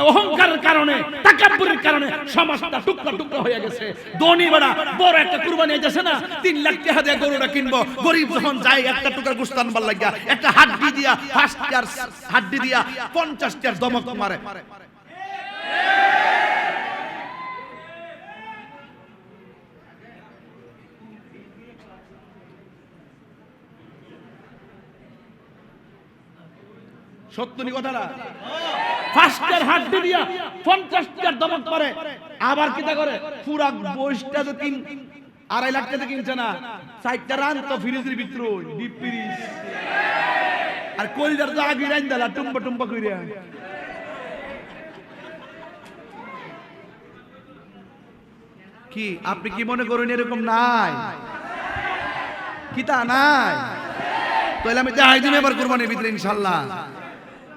অহংকারের কারণে, তাকাব্বুরের কারণে সমাজটা টুকরা টুকরা হয়ে গেছে। ধনী বড়া বড় একটা কুরবানি হইতেছে না, 3 লাখ টাকা দিয়ে গরুটা কিনবো, গরিব যখন যায় একটা টুকরা গোশত আনবার লাগিয়া একটা হাড্ডি দিয়া, ফার্স্ট টার হাড্ডি দিয়া 50 টার দমক মারে। সত্যি কথাটা, ফার্স্টের হাড্ডি দিয়া 50 টার দমক মারে। আবার কিটা করে, পুরা গোশতটা তো 2.5 লাখ টাকা কিনছে না, 4টা রান তো ফ্রিজের ভিতর ডিপ ফ্রিজ, আর কলিজার তো আগে রাইন দালা টুম্বা টুম্বা কইরা। কি আপনি কি মনে করেন এরকম নাই? কিতা নাই? তাহলে আমি দেখাই দিই এবার কুরবানির ভিতরে ইনশাআল্লাহ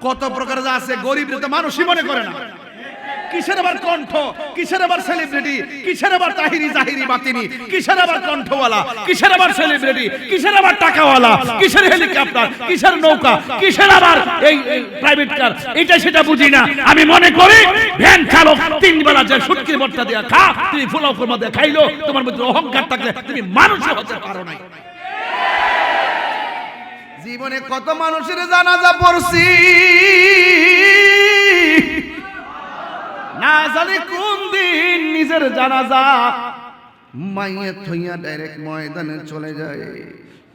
কত প্রকার আছে। গরিব তো মানুষই মনে করে না। কিসের আবার কণ্ঠ, কিসের আবার সেলিব্রিটি, কিসের আবার তাহিরি জাহিরি বাতিনি, কিসের আবার কণ্ঠওয়ালা, কিসের আবার সেলিব্রিটি, কিসের আবার টাকাওয়ালা, কিসের হেলিকপ্টার, কিসের নৌকা, কিসের আবার এই প্রাইভেট কার, এটা সেটা বুঝি না। আমি মনে করি ভ্যান চালক 3 বেলা যে শুটকির ভর্তা দিয়া খা, তুমি ফুলাও কুরমা দিয়ে খাইলো, তোমার মধ্যে অহংকার থাকলে তুমি মানুষ হতে পারো না। জীবনে কত মানুষের জানাজা পড়ছি, না জানি কোন দিন নিজের জানাজা মাইয়ের থইয়া ডাইরেক্ট ময়দানে চলে যায়,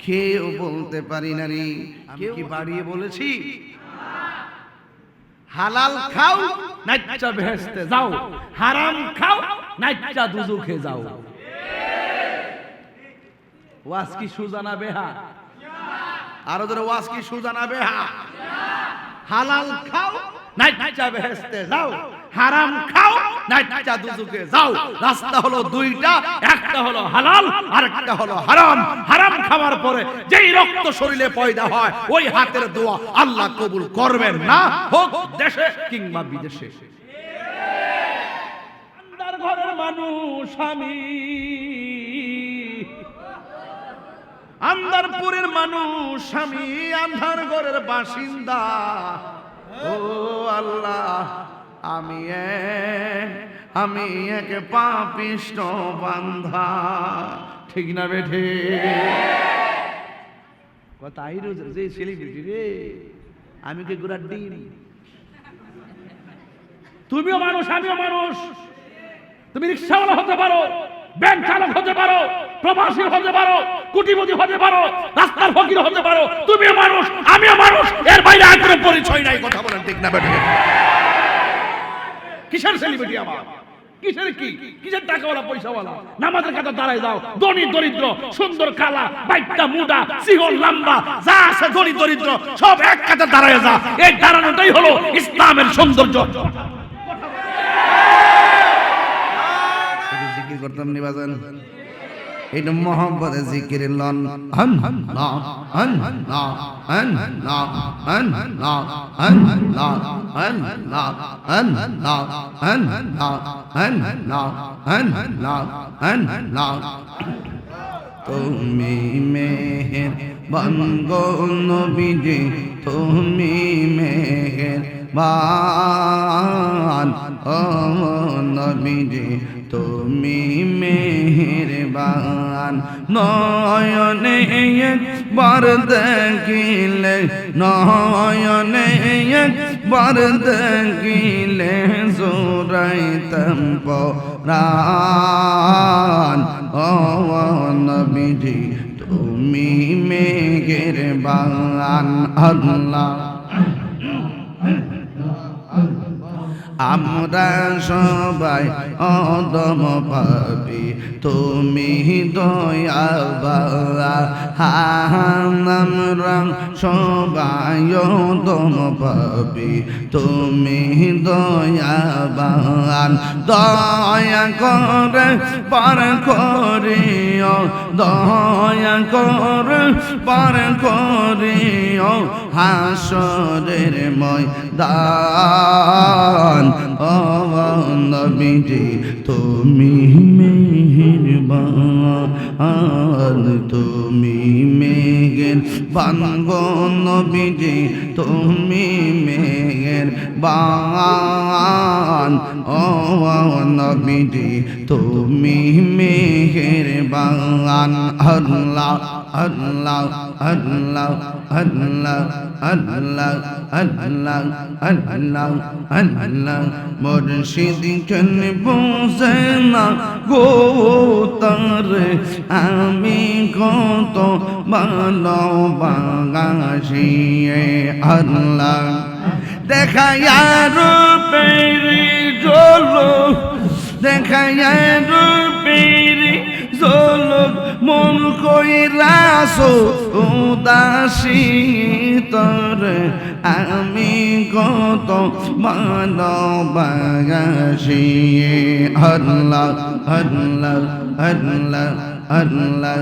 কেউ বলতে পারি না রে। আমি কি বাড়িয়ে বলেছি? হালাল খাও নাইচ্চা বেহেশতে যাও, হারাম খাও নাইচ্চা দুজখে যাও। ওয়াজ কি সুজানা বেহা? আরো ধরে ওয়াজ কি সুজানা বেহা? হালাল খাও নাইচ্চা বেহেশতে যাও, হারাম খাও নাইচ্চা দুজখে যাও। রাস্তা হলো দুইটা, একটা হলো হালাল আর একটা হলো হারাম। হারাম খাওয়ার পরে যেই রক্ত শরীরে পয়দা হয়, ওই হাতের দোয়া আল্লাহ কবুল করবেন না, হোক দেশে কিংবা বিদেশে। আন্দার ঘরের মানুষ আমি, আন্দারপুরের মানুষ আমি, আন্ধার ঘরের বাসিন্দা। ও আল্লাহ, আমি এক পাপিষ্ঠ বান্ধা। ঠিক না বেঠে? তাই যে সেলিব্রিটি রে, আমি কি গুড়ার ডিম? তুমিও মানুষ, আমিও মানুষ। তুমি রিক্সাওয়ালা হতে পারো, ব্যাংক চালক হতে পারো, প্রবাসী হতে পারো, কোটিপতি হতে পারো, রাস্তার ফকির হতে পারো। তুমিও মানুষ, আমিও মানুষ, এর বাইরে আর কোনো পরিচয় নাই। কথা বলেন ঠিক না বেঠে? কিসের সেলিব্রিটি আমার? কিসের কি? কিসের টাকাওয়ালা পয়সাওয়ালা? নামাজের কাছে দাঁড়ায় যাও, ধনী দরিদ্র, সুন্দর কালা, বাইকটা মুডা, সিহল লম্বা, যা আছে ধনী দরিদ্র সব এক কাছে দাঁড়ায় যা। এই দাঁড়ানোটাই হলো ইসলামের সৌন্দর্য। জিকির করতাম নি বাজান, এটা মোহাম্মদের জিকির লন। হন হন না হন হন না হন হন না হন হন না হন হন না হন হন না হন হন না হন হন না হন হন না হন হন না হন হন না। তুমি মেহের বানগো নবীজি, তুমি মেহের বান ও নবীজি, তুমি মেহেরবান। নয়নে একবার দেখিলে, নয়নে একবার দেখিলে জোড়াইতাম পরাণ। ও নবীজি, তুমি মেহেরবান। আল্লাহ, আমরা সবাই অদম পাপী, তুমি দয়াবান। আমরা সবাই অদম পাপী, তুমি দয়াবান। দয়া করে পার করিও, দয়া করে পার করিও হাসরের ময়দান। ও নবীজি, তুমি মেহেরবান, তুমি মেহেরবান গো নবীজি, তুমি মেহেরবান। মেহেরবান ও নবীজি তুমি মেহেরবান আল্লাহ আল্লাহ আল্লাহ আল্লাহ আল্লাহ আল্লাহ আল্লাহ আল্লাহ মুর্শিদ কেন বুঝে না গো তারে আমি কত ভালোবাসি আল্লাহ দেখায়া রূপের ঝলক দেখায়া রূপের ঝলক মন কইরাছো উদাসী তরে আমি কত ভালোবাসি আল্লাহ আল্লাহ আল্লাহ আল্লাহ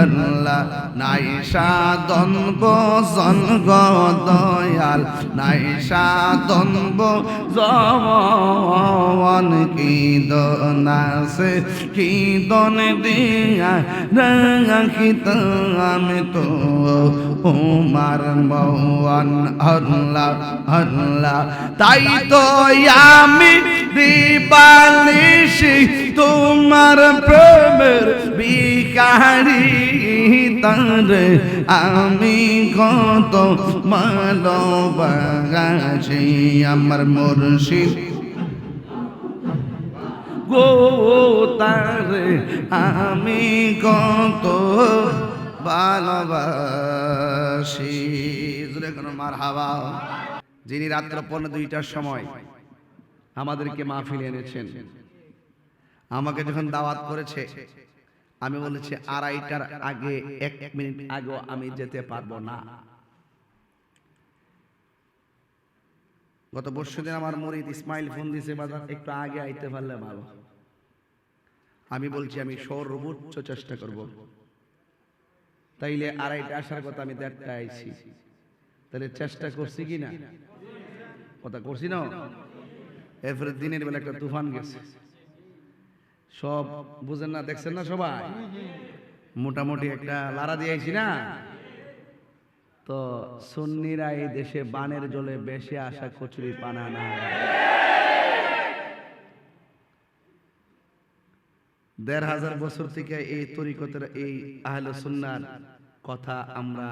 আল্লাহ নাই সাধন বজন গো দয়াল নাই সাধন বজন কি দনাসে কি দন দিয়া রাখিত আমি তো উমার মওয়ান আল্লাহ আল্লাহ তাই তো আমি দিবানিশি তোমার প্রেমের বিকারি তারে আমি কত ভালোবাসি আমার মুর্শিদ গো তারে আমি কত ভালোবাসি মারহাবা। যিনি রাত্র 2:45টার সময় আমাদেরকে মাহফিলে এনেছেন, আমাকে যখন দাওয়াত করেছে আমি বলেছি 2:30টার আগে 1 মিনিট আগে আমি যেতে পারবো না। গত বর্ষদিন আমার মুরিদ ইসমাইল ফোন দিয়েছে, বাজার একটু আগে আইতে পারলে ভালো। আমি বলছি আমি সর্বোচ্চ চেষ্টা করব। তাইলে 2:30 আসার কথা, আমি 1:30টায় আইছি। তাহলে চেষ্টা করছি কি না? কথা করছি না? এরপরে দিনের বেলা একটা তুফান গেছে, সব বুঝেন না, দেখছেন না সবাই, মোটামুটি একটা লারা দিয়েছি না। তো সুন্নিরা এই দেশে বানের জলে বেশি আসা কচুরি পানা না। 1500 বছর থেকে এই তরিকতের এই আহলে সুন্নাহর কথা আমরা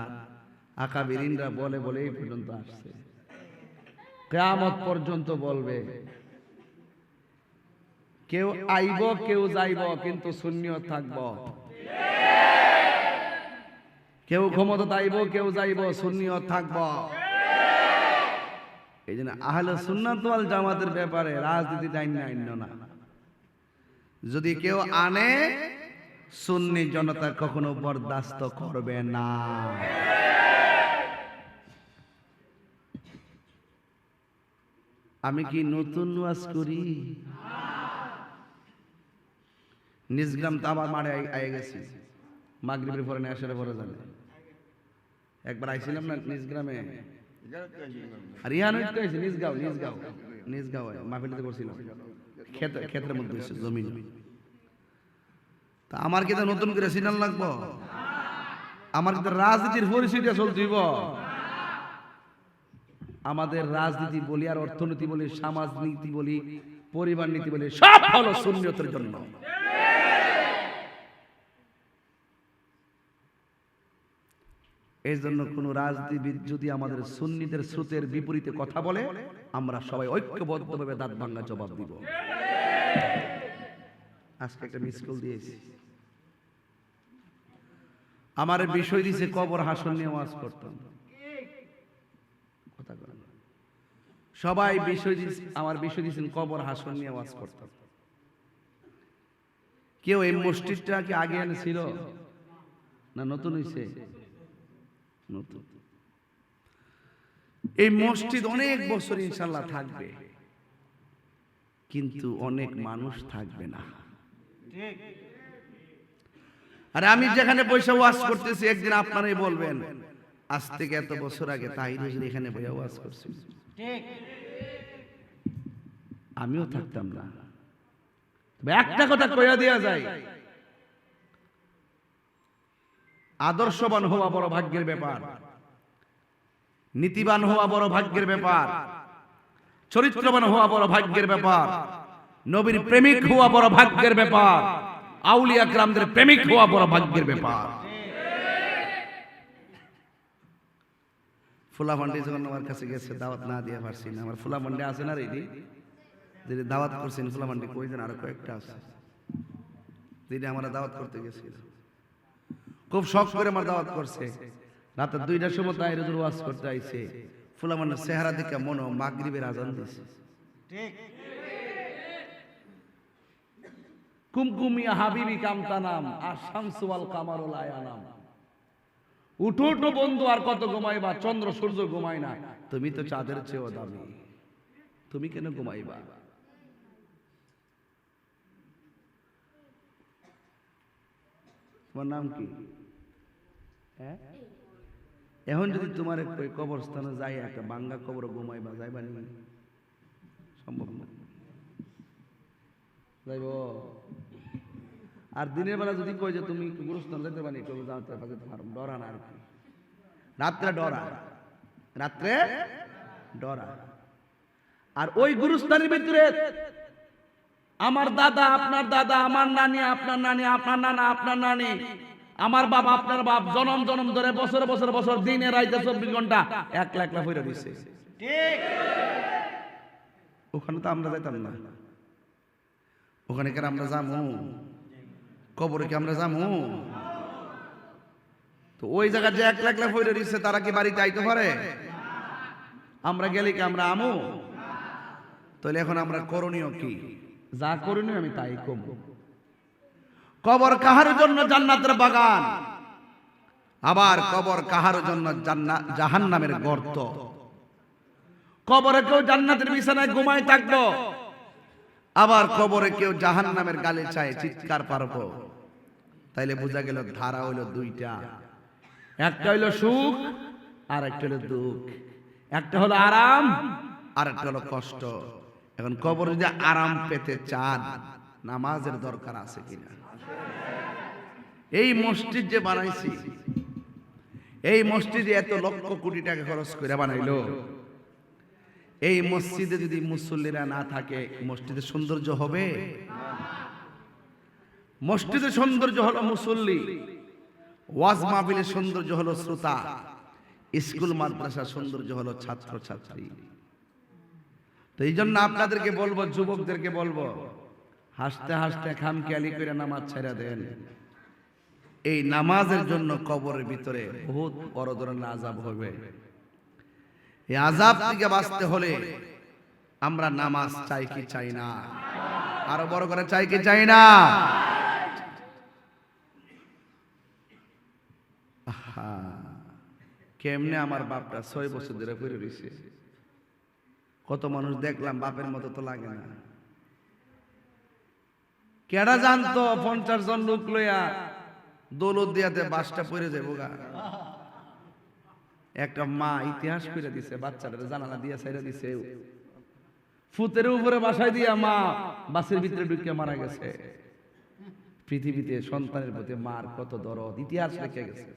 আকাবিরিনরা বলে বলে এই পর্যন্ত আসছে, কিয়ামত পর্যন্ত বলবে। কেউ আইব কেউ যাইব, কিন্তু সুন্নিও থাকব। কেউ ক্ষমতা আইব কেউ যাইব, সুন্নিও থাকব। এই জন্য আহলে সুন্নাত ওয়াল জামাতের ব্যাপারে রাজনীতি দাইন না। যদি কেউ আনে, সুন্নি জনতা কখনো বরদাস্ত করবে না। আমি কি নতুন ওয়াজ করি? নিজগ্রাম তো আমার মাঠে আয়ে গেছি, মাগরিবের পরে না আসার পরে জানে। একবার আইছিলাম না নিজগ্রামে, আর ইহান হইছে নিজগাঁও মাহফিলতে করছিলাম, ক্ষেতের মধ্যে জমিন। তা আমার কি নতুন করে সিনাল লাগবো? আমার কি রাজনীতির পরিস্থিতি চলতেইব? আমাদের রাজনীতি বলি, আর অর্থনীতি বলি, সমাজ নীতি বলি, পরিবার নীতি বলি, সব হলো সুন্নিয়তের জন্য। এই জন্য কোন রাজনীতিবিদ যদি আমাদের সুন্নিদের স্রোতের বিপরীতে কথা বলে, আমরা সবাই ঐক্যবদ্ধভাবে দাঁত ভাঙ্গা জবাব দিব। আজকে একটা মিস কল দিয়েছি, আমার বিষয় দিয়েছে কবর হাসন নিয়ে ওয়াজ করতাম। সবাই বিষয় দিয়েছে, আমার বিষয় দিয়েছেন কবর হাসন নিয়ে ওয়াজ করতাম। কেউ এই মসজিদটা কি আগে এনেছিল না নতুন হইছে? নতুন। এই মসজিদ অনেক বছর ইনশাআল্লাহ থাকবে, কিন্তু অনেক মানুষ থাকবে না। আর আমি যেখানে বসে ওয়াজ করতেছি, একদিন আপনারাই বলবেন আজ থেকে এত বছর আগে তাহির হুজুর এখানে বসে ওয়াজ করছেন। ঠিক, আমিও থাকতাম না। তবে একটা কথা কইয়া দেয়া যায়, আদর্শবান হওয়া বড় ভাগ্যের ব্যাপার, নীতিবান হওয়া বড় ভাগ্যের ব্যাপার। চরিত্রবান হওয়া বড় ভাগ্যের ব্যাপার, নবীর প্রেমিক হওয়া বড় ভাগ্যের ব্যাপার, আউলিয়া কিরামদের প্রেমিক হওয়া বড় ভাগ্যের ব্যাপার। ফুলামান্ডি যখন আমার কাছে গেছে, দাওয়াত না দিয়ে পারছি না। আমার ফুলামান্ডি আছে না রেডি, যিনি দাওয়াত করছেন ফুলামান্ডি কইছেন, আরো কয়েকটা আছে যিনি আমার দাওয়াত করতে গেছিল। খুব শখ করে আমার দাওয়াত করছে। রাতে 2টার সময় তাই রোজ ওয়াজ করতে আইছে। ফুলামান্ডির চেহারা দেখে মনে মাগরিবের আজান দিছে। ঠিক কুমকুমিয়া হাবিবি কামতানাম আর শামসু ওয়াল কামারুল আয়ানাম। উঠো উঠো বন্ধু, আর কত ঘুমাইবা, চন্দ্র সূর্য ঘুমায় না, তুমি তো চাঁদের চেয়েও দামি, তুমি কেন ঘুমাইবা? তোমার নাম কি? হ্যাঁ, এখন যদি তোমার কবরস্থানে যাই, একটা বাঙ্গা কবর ঘুমাইবা, যাইবা নি? সম্ভব না, যাইব? আর দিনের বেলা যদি কই যে তুমি গুরুস্থান যেতে পারি, ডরা না আর কি, রাত্রে ডরা, রাত্রে ডরা। আর ওই গুরুস্থানের ভিতরে আমার দাদা, আপনার দাদা, আমার নানি, আপনার নানি, আপনার নানা, আপনার নানি, আমার বাপ, আপনার বাপ, জনম জনম ধরে বছর বছর বছর, দিনে রাইতে 24 ঘন্টা একলা একলা হইরা দিছে। ঠিক, ওখানে তো আমরা যাইতাম না। ওখানে কেন আমরা যাবো? কবরে কি আমরা যাবো? তো ওই জায়গা যে একলা একলা হইরা দিছে, তারা কি বাড়িতে আইতে পারে? আমরা গেলে কি আমরা আমু? তাহলে এখন আমরা করণীয় কি? যা করণীয় আমি তাই কম। কবর কাহার জন্য জান্নাতের বাগান, আবার কবর কাহার জন্য জাহান্নামের গর্ত। কবরে কেউ জান্নাতের বিছানায় ঘুমায় থাকবো, আবার কবরে কেউ জাহান্নামের গালে চায় চিৎকার পারবো। তাইলে বোঝা গেল ধারা হইল 2টা, একটা হইল সুখ আর একটা হইল দুঃখ, একটা হলো আরাম আর একটা হলো কষ্ট। এখন কবর যদি আরাম পেতে চান, নামাজের দরকার আছে কিনা? এই মসজিদ যে বানাইছি, এই মসজিদে এত লক্ষ কোটি টাকা খরচ করে বানাইলো, এই মসজিদে যদি মুসল্লিরা না থাকে, মসজিদের সৌন্দর্য হবে? মসজিদের সৌন্দর্য হলো মুসল্লি, ওয়াজ মাহফিলের সৌন্দর্য হলো শ্রোতা, স্কুল মাদ্রাসার সৌন্দর্য হলো ছাত্র ছাত্রী। তো এই জন্য আপনাদেরকে বলবো, যুবকদেরকে বলবো, হাসতে হাসতে খামখেয়ালি করে নামাজ ছেড়ে দেন। এই নামাজের জন্য কবরের ভিতরে বহুত বড় ধরনের আযাব হবে। এই আযাব থেকে বাঁচতে হলে আমরা নামাজ চাই কি চাই না? আরো বড় করে চাই কি চাই না? কেমনে আমার বাপটা 6 বছর ধরে পড়ে রইছে। কত মানুষ দেখলাম, বাপের মতো তো লাগে না। কেডা জানতো 50 জন লোক লইয়া দৌলত দিয়াতে বাসটা পড়ে যাবো গা। একটা মা ইতিহাস করে দিছে, বাচ্চাদের জানালা দিয়া ছাইরা দিছে, ফুতের উপরে বাসায় দিয়া মা বাসের ভিতরে ঢুকে মারা গেছে। পৃথিবীতে সন্তানের প্রতি মার কত দরদ, ইতিহাস লিখে গেছে।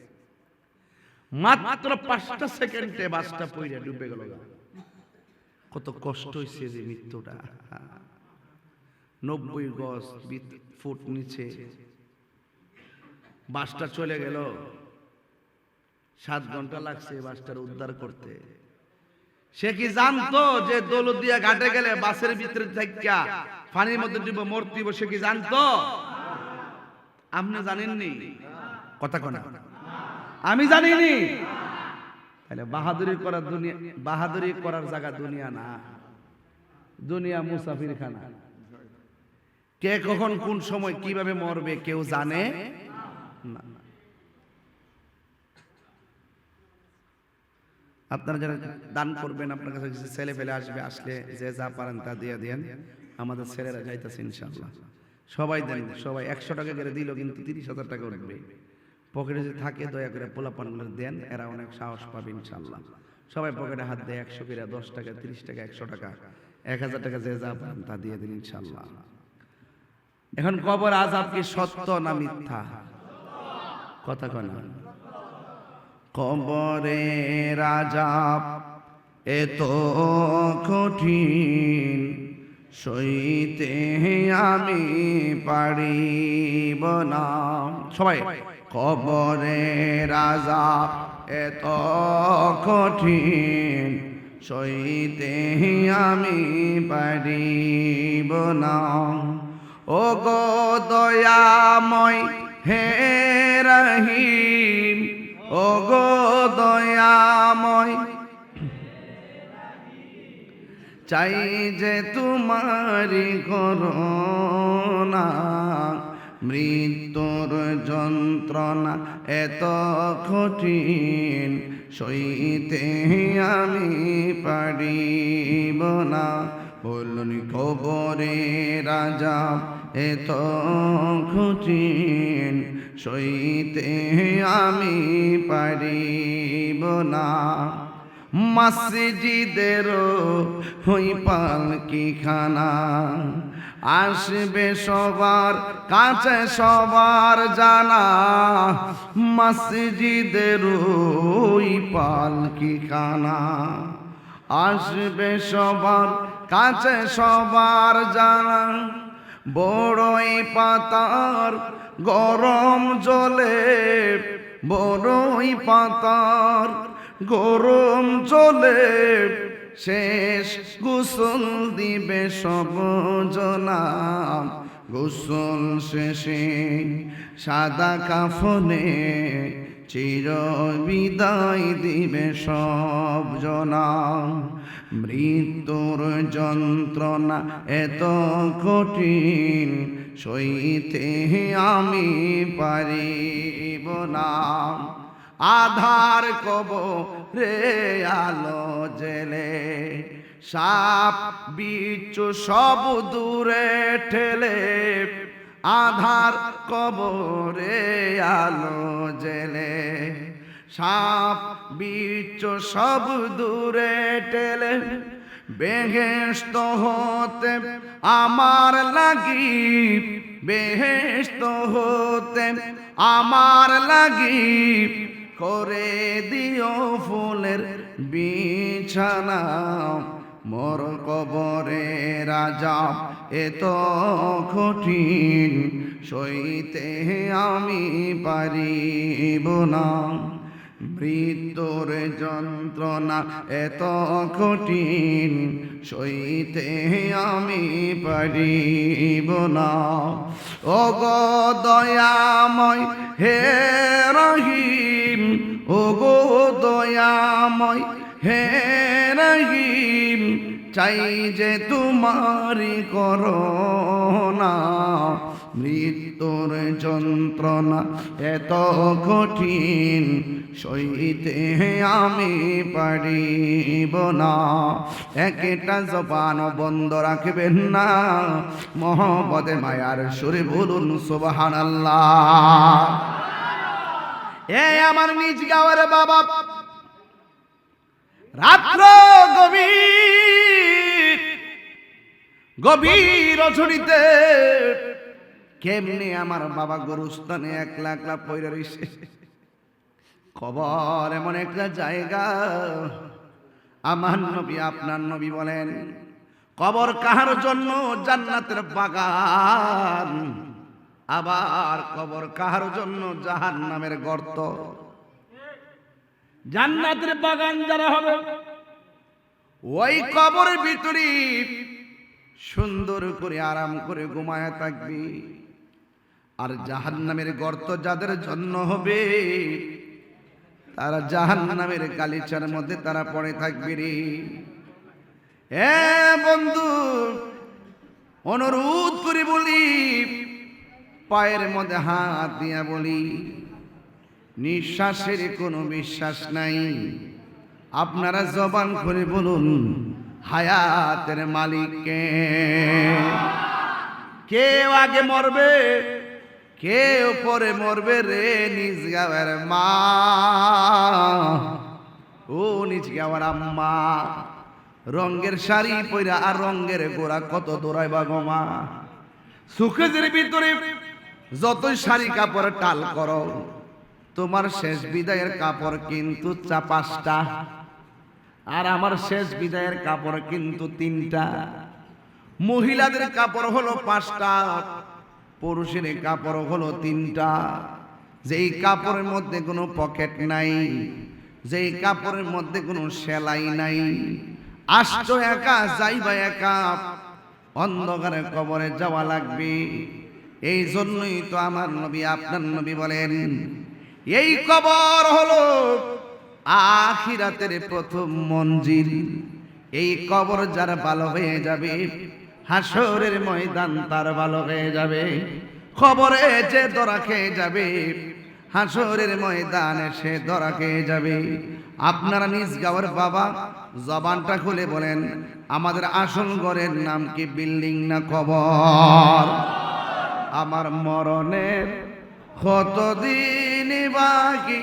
মাত্র 5টা সেকেন্ডে বাসটা পড়ে ডুবে গেল। কত কষ্ট হয়েছে যে মৃত্যুটা। 90 গজ ফুট নিচে বাসটা চলে গেল। 7 ঘন্টা লাগছে বাসটার উদ্ধার করতে। সে কি জানতো যে দৌলতদিয়া ঘাটে গেলে বাসের ভিতরে থাইকা পানির মধ্যে ডুবে মরতে হবে? সে কি জানতো? আপনি জানেননি? কথা কোনা আমি জানিনি। তাহলে বাহাদুরি করার দুনিয়া, বাহাদুরি করার জায়গা দুনিয়া না, দুনিয়া মুসাফির খানা। কে কখন কোন সময় কিভাবে মরবে কেউ জানে না। আপনারা যারা দান করবেন, আপনার কাছে ছেলে ফেলে আসবে, আসলে যে যা পারেন তা দিয়ে দেন। আমাদের ছেলেরা যাইতেছে ইনশাআল্লাহ। সবাই দেন, সবাই 100 টাকা করে দিল, কিন্তু 30,000 টাকা উঠবে। পকেটে যদি থাকে দয়া করে পোলাপানগুলো দেন, এরা অনেক সাহস পাবে ইনশাআল্লাহ। সবাই পকেটে হাত দেয়, 100 করে, 10 টাকা, 30 টাকা, 100 টাকা, 1000 টাকা, যে যা পারেন তা দিয়ে দিন ইনশাআল্লাহ। এখন কবর আযাব কি সত্য না মিথ্যা? কথা কয় না। কবরের আযাব এত কঠিন সইতে আমি পারিব না। সবাই, কবরে রাজা এত কঠিন সইতে আমি পারিব না। ও গো দয়াময় হে রহিম, ও গো দয়াময়, চাই যে তোমারি করুণা। মৃত্যুর যন্ত্রণা এত কঠিন সইতে আমি পারিব না। বলুন কবরে রাজা এত কঠিন সইতে আমি পারিব না। মসজিদের হই পালকি খানা, আসবে সবার কাছে সবার জানা। মসজিদের ওই পালকি খানা, আসবে সবার কাছে সবার জানা। বড়ই পাতার গরম জলে, বড়ই পাতার গরম জলে শেষ গোসল দিবে সব জনা। গোসল শেষে সাদা কাফনে চির বিদায় দিবে সব জনা। মৃত্যুর যন্ত্রণা এত কঠিন সইতে আমি পারিব না। আধার কবরে আলো জেলে, সাপ বিচ্ছু সব দূরে ঠেলে। আধার কবরে আলো জেলে, সাপ বিচ্ছু সব দূরে ঠেলে। বেহেশত হতে আমার লাগি, বেহেশত হতে আমার লাগি করে দিও ফুলের বিছানা। মোর কবরে রাজা এত কঠিন সইতে আমি পারিব না। মৃত্যুর যন্ত্রণা এত কঠিন সইতে আমি পারিব না। ও গো দয়াময় হে রহিম, ও গো দয়াময় হে রহিম, চাই যে তোমারি করুণা। মৃত্যুর যন্ত্রণা এত কঠিন সইতে আমি পারিব না। একটা জবান বন্ধ রাখবেন না, মহব্বতে মায়ার সুরে বলুন সুবহানাল্লাহ। এ আমার নিজ গাঁয়ের বাবা, রাত্র গভীর গভীর রজনীতে কেমনে আমার বাবা গরুস্থানে একলা একলা পয়রা রইছে। কবর এমন একটা জায়গা, আমার নবী আপনার নবী বলেন কবর কাহার জন্য জান্নাতের বাগান, আবার কবর কাহার জন্য জাহান্নামের গর্ত। জান্নাতের বাগান যারা হবে ওই কবরের ভিতরে সুন্দর করে আরাম করে ঘুমায়া থাকবি। আর জাহান্নামের গর্ত যাদের জন্য হবে তারা জাহান্নামের গালিচার মধ্যে তারা পড়ে থাকবে রে। এ বন্ধু, অনুরোধ করে বলি, পায়ের মধ্যে হাত দিয়া বলি, নিঃশ্বাসের কোনো বিশ্বাস নাই। আপনারা জবান করে বলুন হায়াতের মালিককে। কেউ আগে মরবে, কেউ পরে মরবে রে নিজ গাঁয়ের মা, ও নিজ গাঁয়ের আম্মা। রঙের শাড়ি পইরা আর রঙের গোড়া কত দৌড়াইবা গো মা। সুখেজের ভিতরে যতই শাড়ি কাপড় টাল করো, তোমার শেষ বিদায়ের কাপড় কিন্তু 5টা। আর আমার শেষ বিদায়ের কাপড় কিন্তু 3টা। মহিলাদের কাপড় হলো 5টা, পুরুষের কাপড় হলো 3টা। যেই কাপড়ের মধ্যে কোনো পকেট নাই, যেই কাপড়ের মধ্যে কোনো সেলাই নাই, আসছো একা যাইবা একা, অন্ধকারে কবরে যাওয়া লাগবে। এই জন্যই তো আমার নবী আপনার নবী বলেন এই কবর হলো আখিরাতের প্রথম মঞ্জিল। এই কবর যার ভালো হয়ে যাবে, হাসরের ময়দান তার ভালো হয়ে যাবে। কবরে যে ধরা খেয়ে যাবে, হাসরের ময়দানে সে ধরা খেয়ে যাবে। আপনারা নিজ গাঁয়ের বাবা জবানটা খুলে বলেন, আমাদের আসল ঘরের নাম কি বিল্ডিং না কবর? আমার মরণের কতদিন বাকি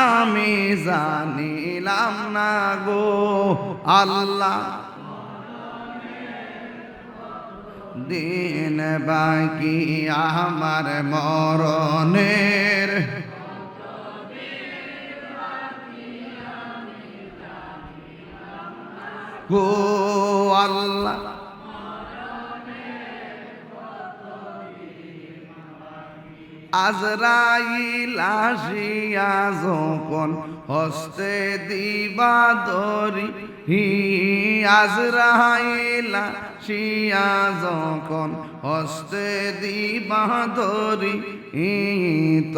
আমি জানিলাম না গো আল্লাহ, দিন বাকি আমার মরণের গো আল্লাহ। আজরাইল আসিয়া যখন হস্তে দিবা দরি, আজরাইল আসিয়া যখন হস্তে দিবা দরি,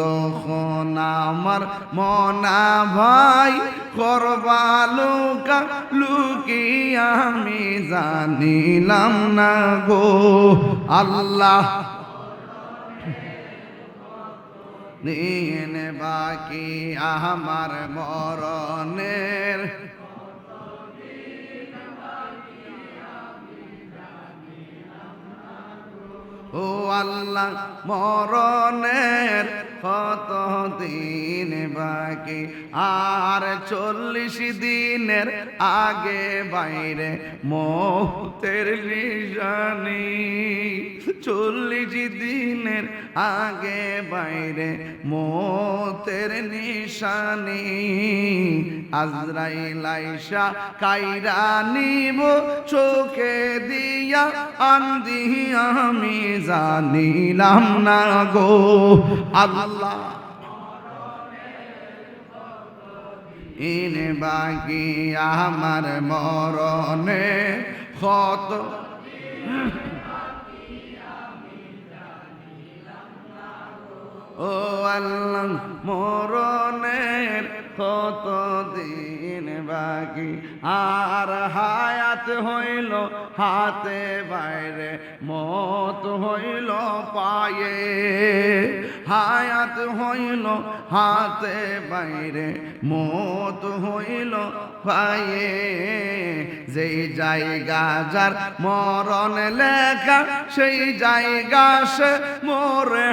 তখন আমার মনা ভাই করবা লুকা লুকি আমি জানিলাম না গো আল্লাহ, দিন বাকি আমার মরণের ও আল্লাহ, মরণের কত দিন বাকি আর 40 দিনের আগে বাইরে মৌতের নিশানি, 40 দিনের আগে বাইরে মৌতের নিশানি। আজরাইল আইসা কাইরা নিব চোখে দিয়া আন্দি আমি জানিলাম না গো আল্লাহ, দিন বাকি আমার মরণে কত ও আল্লাহ, মরণের কত দিন বাকি আর হায়াত হইল হাতে বাইরে মত হইল পায়ে, হায়াত হইল হাতে বাইরে মত হইল পায়ে। যেই জায়গা যার মরণ লেখা সেই জায়গা সে মোরে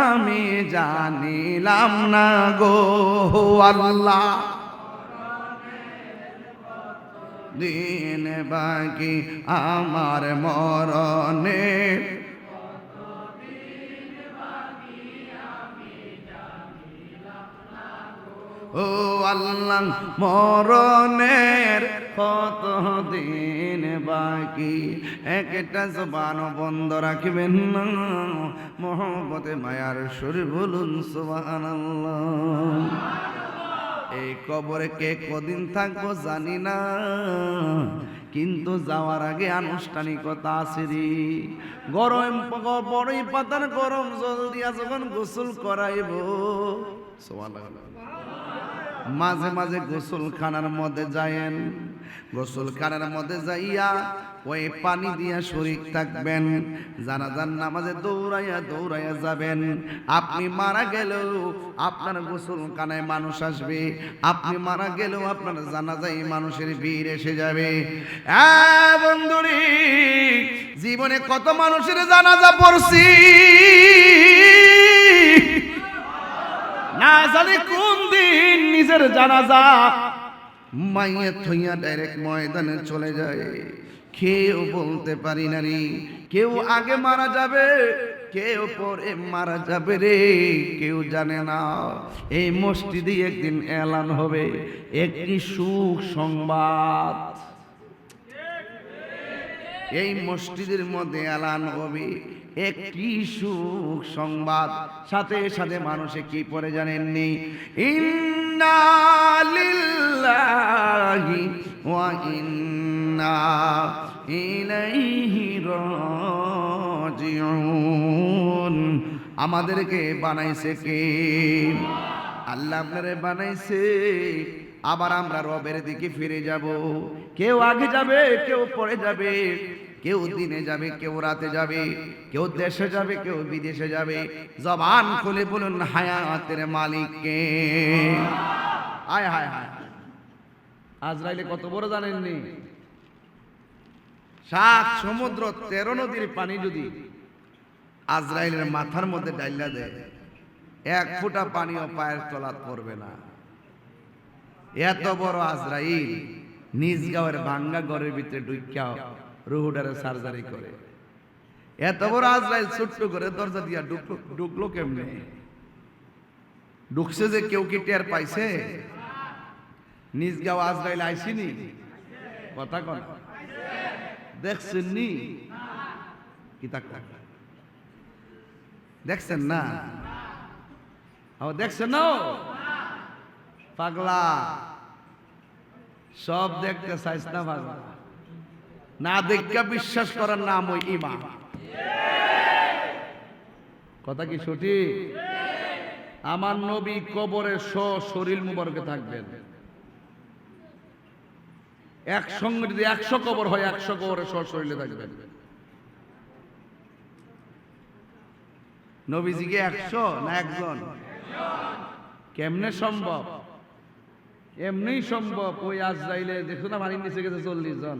আমি জানিলাম না গো আল্লাহ, দিন বাকি আমার মরণে ও আল্লাহ, মরণের কত দিন বাকি। একটা জবান বন্ধ রাখবেন না, মোহব্বতে মায়ার সুর বলুন সুবহানাল্লাহ। এই কবরে কে কদিন থাকবো জানি না, কিন্তু যাওয়ার আগে আনুষ্ঠানিকতা আছে রে। গরম বড়ই পাতার গরম জল দিয়া যখন গোসল করাইব, সুবহানাল্লাহ, মাঝে মাঝে গোসলখানার মধ্যে যায়েন, গোসলখানার মধ্যে যাইয়া ওই পানি দিয়া শরীক থাকবেন, জানাজার নামাজে দৌড়াইয়া দৌড়াইয়া যাবেন। আপনি মারা গেলেও আপনার গোসলখানায় মানুষ আসবে, আপনি মারা গেলেও আপনার জানাজায় মানুষের ভিড় এসে যাবে। বন্ধুরি, জীবনে কত মানুষের জানাজা পড়ছি না জানি কোন দিন নিজের জানাজা মাইয়ে থইয়া ডাইরেক্ট ময়দানে চলে যায়, কেউ বলতে পারি না রে কেউ আগে মারা যাবে, কেউ পরে মারা যাবে রে, কেউ জানে না। এই মসজিদে একদিন এলান হবে একটি সুখ সংবাদ। এই মসজিদের মধ্যে এলান হবে একটি সুখ সংবাদ। সাথে সাথে মানুষে কি পড়ে জানেননি? ইন্না লিল্লাহি ওয়া ইন্না ইলাইহি রাজিউন। আমাদেরকে বানাইছে কে? আল্লাহ আপনারে বানাইছে। আবার আমরা রবের দিকে ফিরে যাব। কেউ আগে যাবে, কেউ পরে যাবে, কেউ দিনে যাবে, কেউ রাতে যাবে, কেউ দেশে যাবে, কেউ বিদেশে যাবে। জবান খুলে বলুন হায়াতের মালিক কে? হায় হায় হায়। আজরাইলে কত বড় জানেননি? 7 সমুদ্র 13 নদীর পানি যদি আজরাইলের মাথার মধ্যে ডাইলা দেয়, 1 ফোঁটা পানিও পায়ের তলাত পড়বে না। এত বড় আজরাইল নিজ গাঁয়ের ভাঙ্গা ঘরের ভিতরে ঢুকিয়া রুহুডারে সার্জারি করে। এত বড় আজরাইল ছোট্ট করে দরজা দিয়া ঢুকলো কেমনে? ঢুকছে যে কেউ কি টের পাইছে? নিজ গাঁও আজরাইল আইসিনি? কথা কন, দেখছেন নি? কি দেখছেন না? দেখছেন না? পাগলা সব দেখতে চাইছ না পাগলা? না দেখা বিশ্বাস করার নাম ওই ঈমান। কথা কি সঠিক? আমার নবী কবরে শরীর মুবারকে থাকবেন। একসঙ্গে যদি 100 কবর হয়, 100 কবরে শরীরে থাকবেন। নবীজিকে 100 না একজন? কেমনে সম্ভব? এমনি সম্ভব। ওই আজরাইলে দেখো না, পানির নিচে গেছে 40 জন।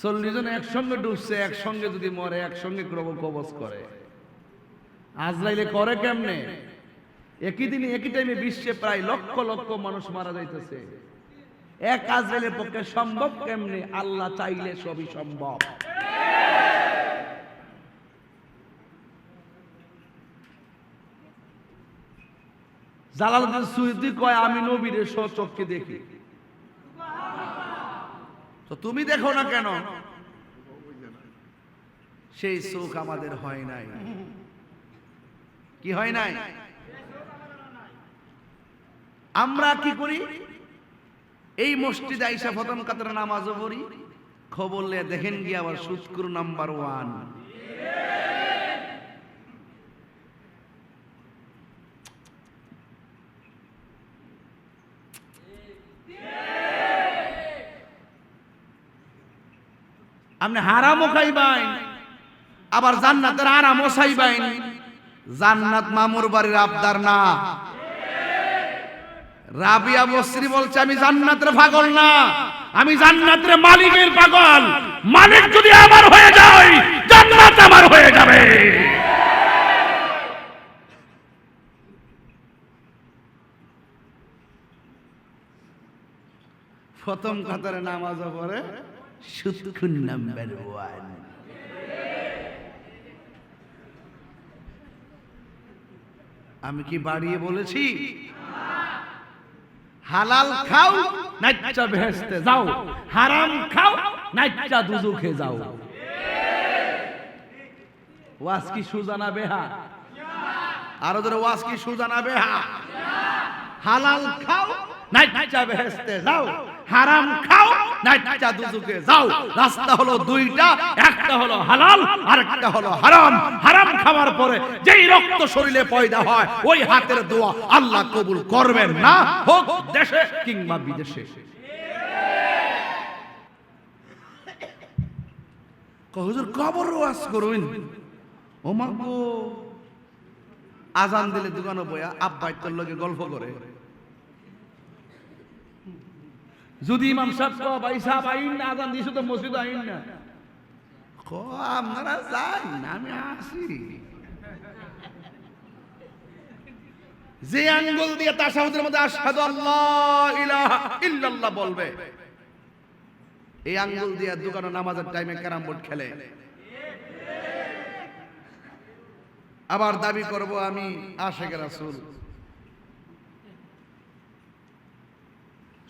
40 জন একসঙ্গে ডুবছে, একসঙ্গে যদি মরে, একসঙ্গে কবজ করে। আজরাইলে করে কেমনে? একই দিনে একই টাইমে বিশ্বে প্রায় লক্ষ লক্ষ মানুষ মারা যাইতেছে। এক আজরাইলের পক্ষে সম্ভব কেমনে? আল্লাহ চাইলে সবই সম্ভব। জালালউদ্দিন সুয়ুতী কয়, আমি নবীর স্বচক্ষে দেখি। তো তুমি দেখো না কেন? সেই চোখ আমাদের হয় নাই। কি হয় নাই? আমরা কি করি? এই মসজিদে আইসা প্রথম কাতারে নামাজও পড়ি, খবর লে দেখেন গিয়ে আবার শুক্র নাম্বার 1। আপনি হারামও খাইবেন, আবার জান্নাতের আরামও চাইবেন। জান্নাত মামুর বাড়ির আবদার না। রাবিয়া বসরি বলছে, আমি জান্নাতের পাগল না, আমি জান্নাতের মালিকের পাগল। মালিক যদি আমার হয়ে যায়, জান্নাত আমার হয়ে যাবে। প্রথম কাতারে নামাজও পড়ে, শুক্র নাম্বার 1। আমি কি বাড়িয়ে বলেছি? হালাল খাও, নাইচ্চা বেহেশতে যাও। হারাম খাও, নাইচ্চা দুজখে যাও। ওয়াজ কি সুজানা বেহা? আরো ধরে ওয়াজ কি সুজানা বেহা? হালাল খাও, নাইচ্চা বেহেশতে যাও। হারাম খাও, নাইচ্চা দুজখে যাও। রাস্তা হলো দুইটা, একটা হলো হালাল আর একটা হলো হারাম। হারাম খাওয়ার পরে যেই রক্ত শরীরে পয়দা হয়, ওই হাতের দোয়া আল্লাহ কবুল করবেন না, হোক দেশে কিংবা বিদেশে। হুজুর কবর ওয়াজ করুন। ও মা গো, আজান দিলে দোকানে বয়া আব্বাই তোর লগে গল্প করে। যদি ইমাম সাহেব কয়, ভাই সাহেব আইন না, আজান দিয়েছে তো মসজিদ আইন না, আপনারা যান না, আমি আসি। যে আঙ্গুল দিয়ে তাশাহুদের মধ্যে আশহাদু আল্লাহ ইলাহা ইল্লাল্লাহ বলবে, এই আঙ্গুল দিয়ে দোকানে নামাজের টাইমে ক্যারাম বোর্ড খেলে, আবার দাবি করব আমি আশিক রাসূল।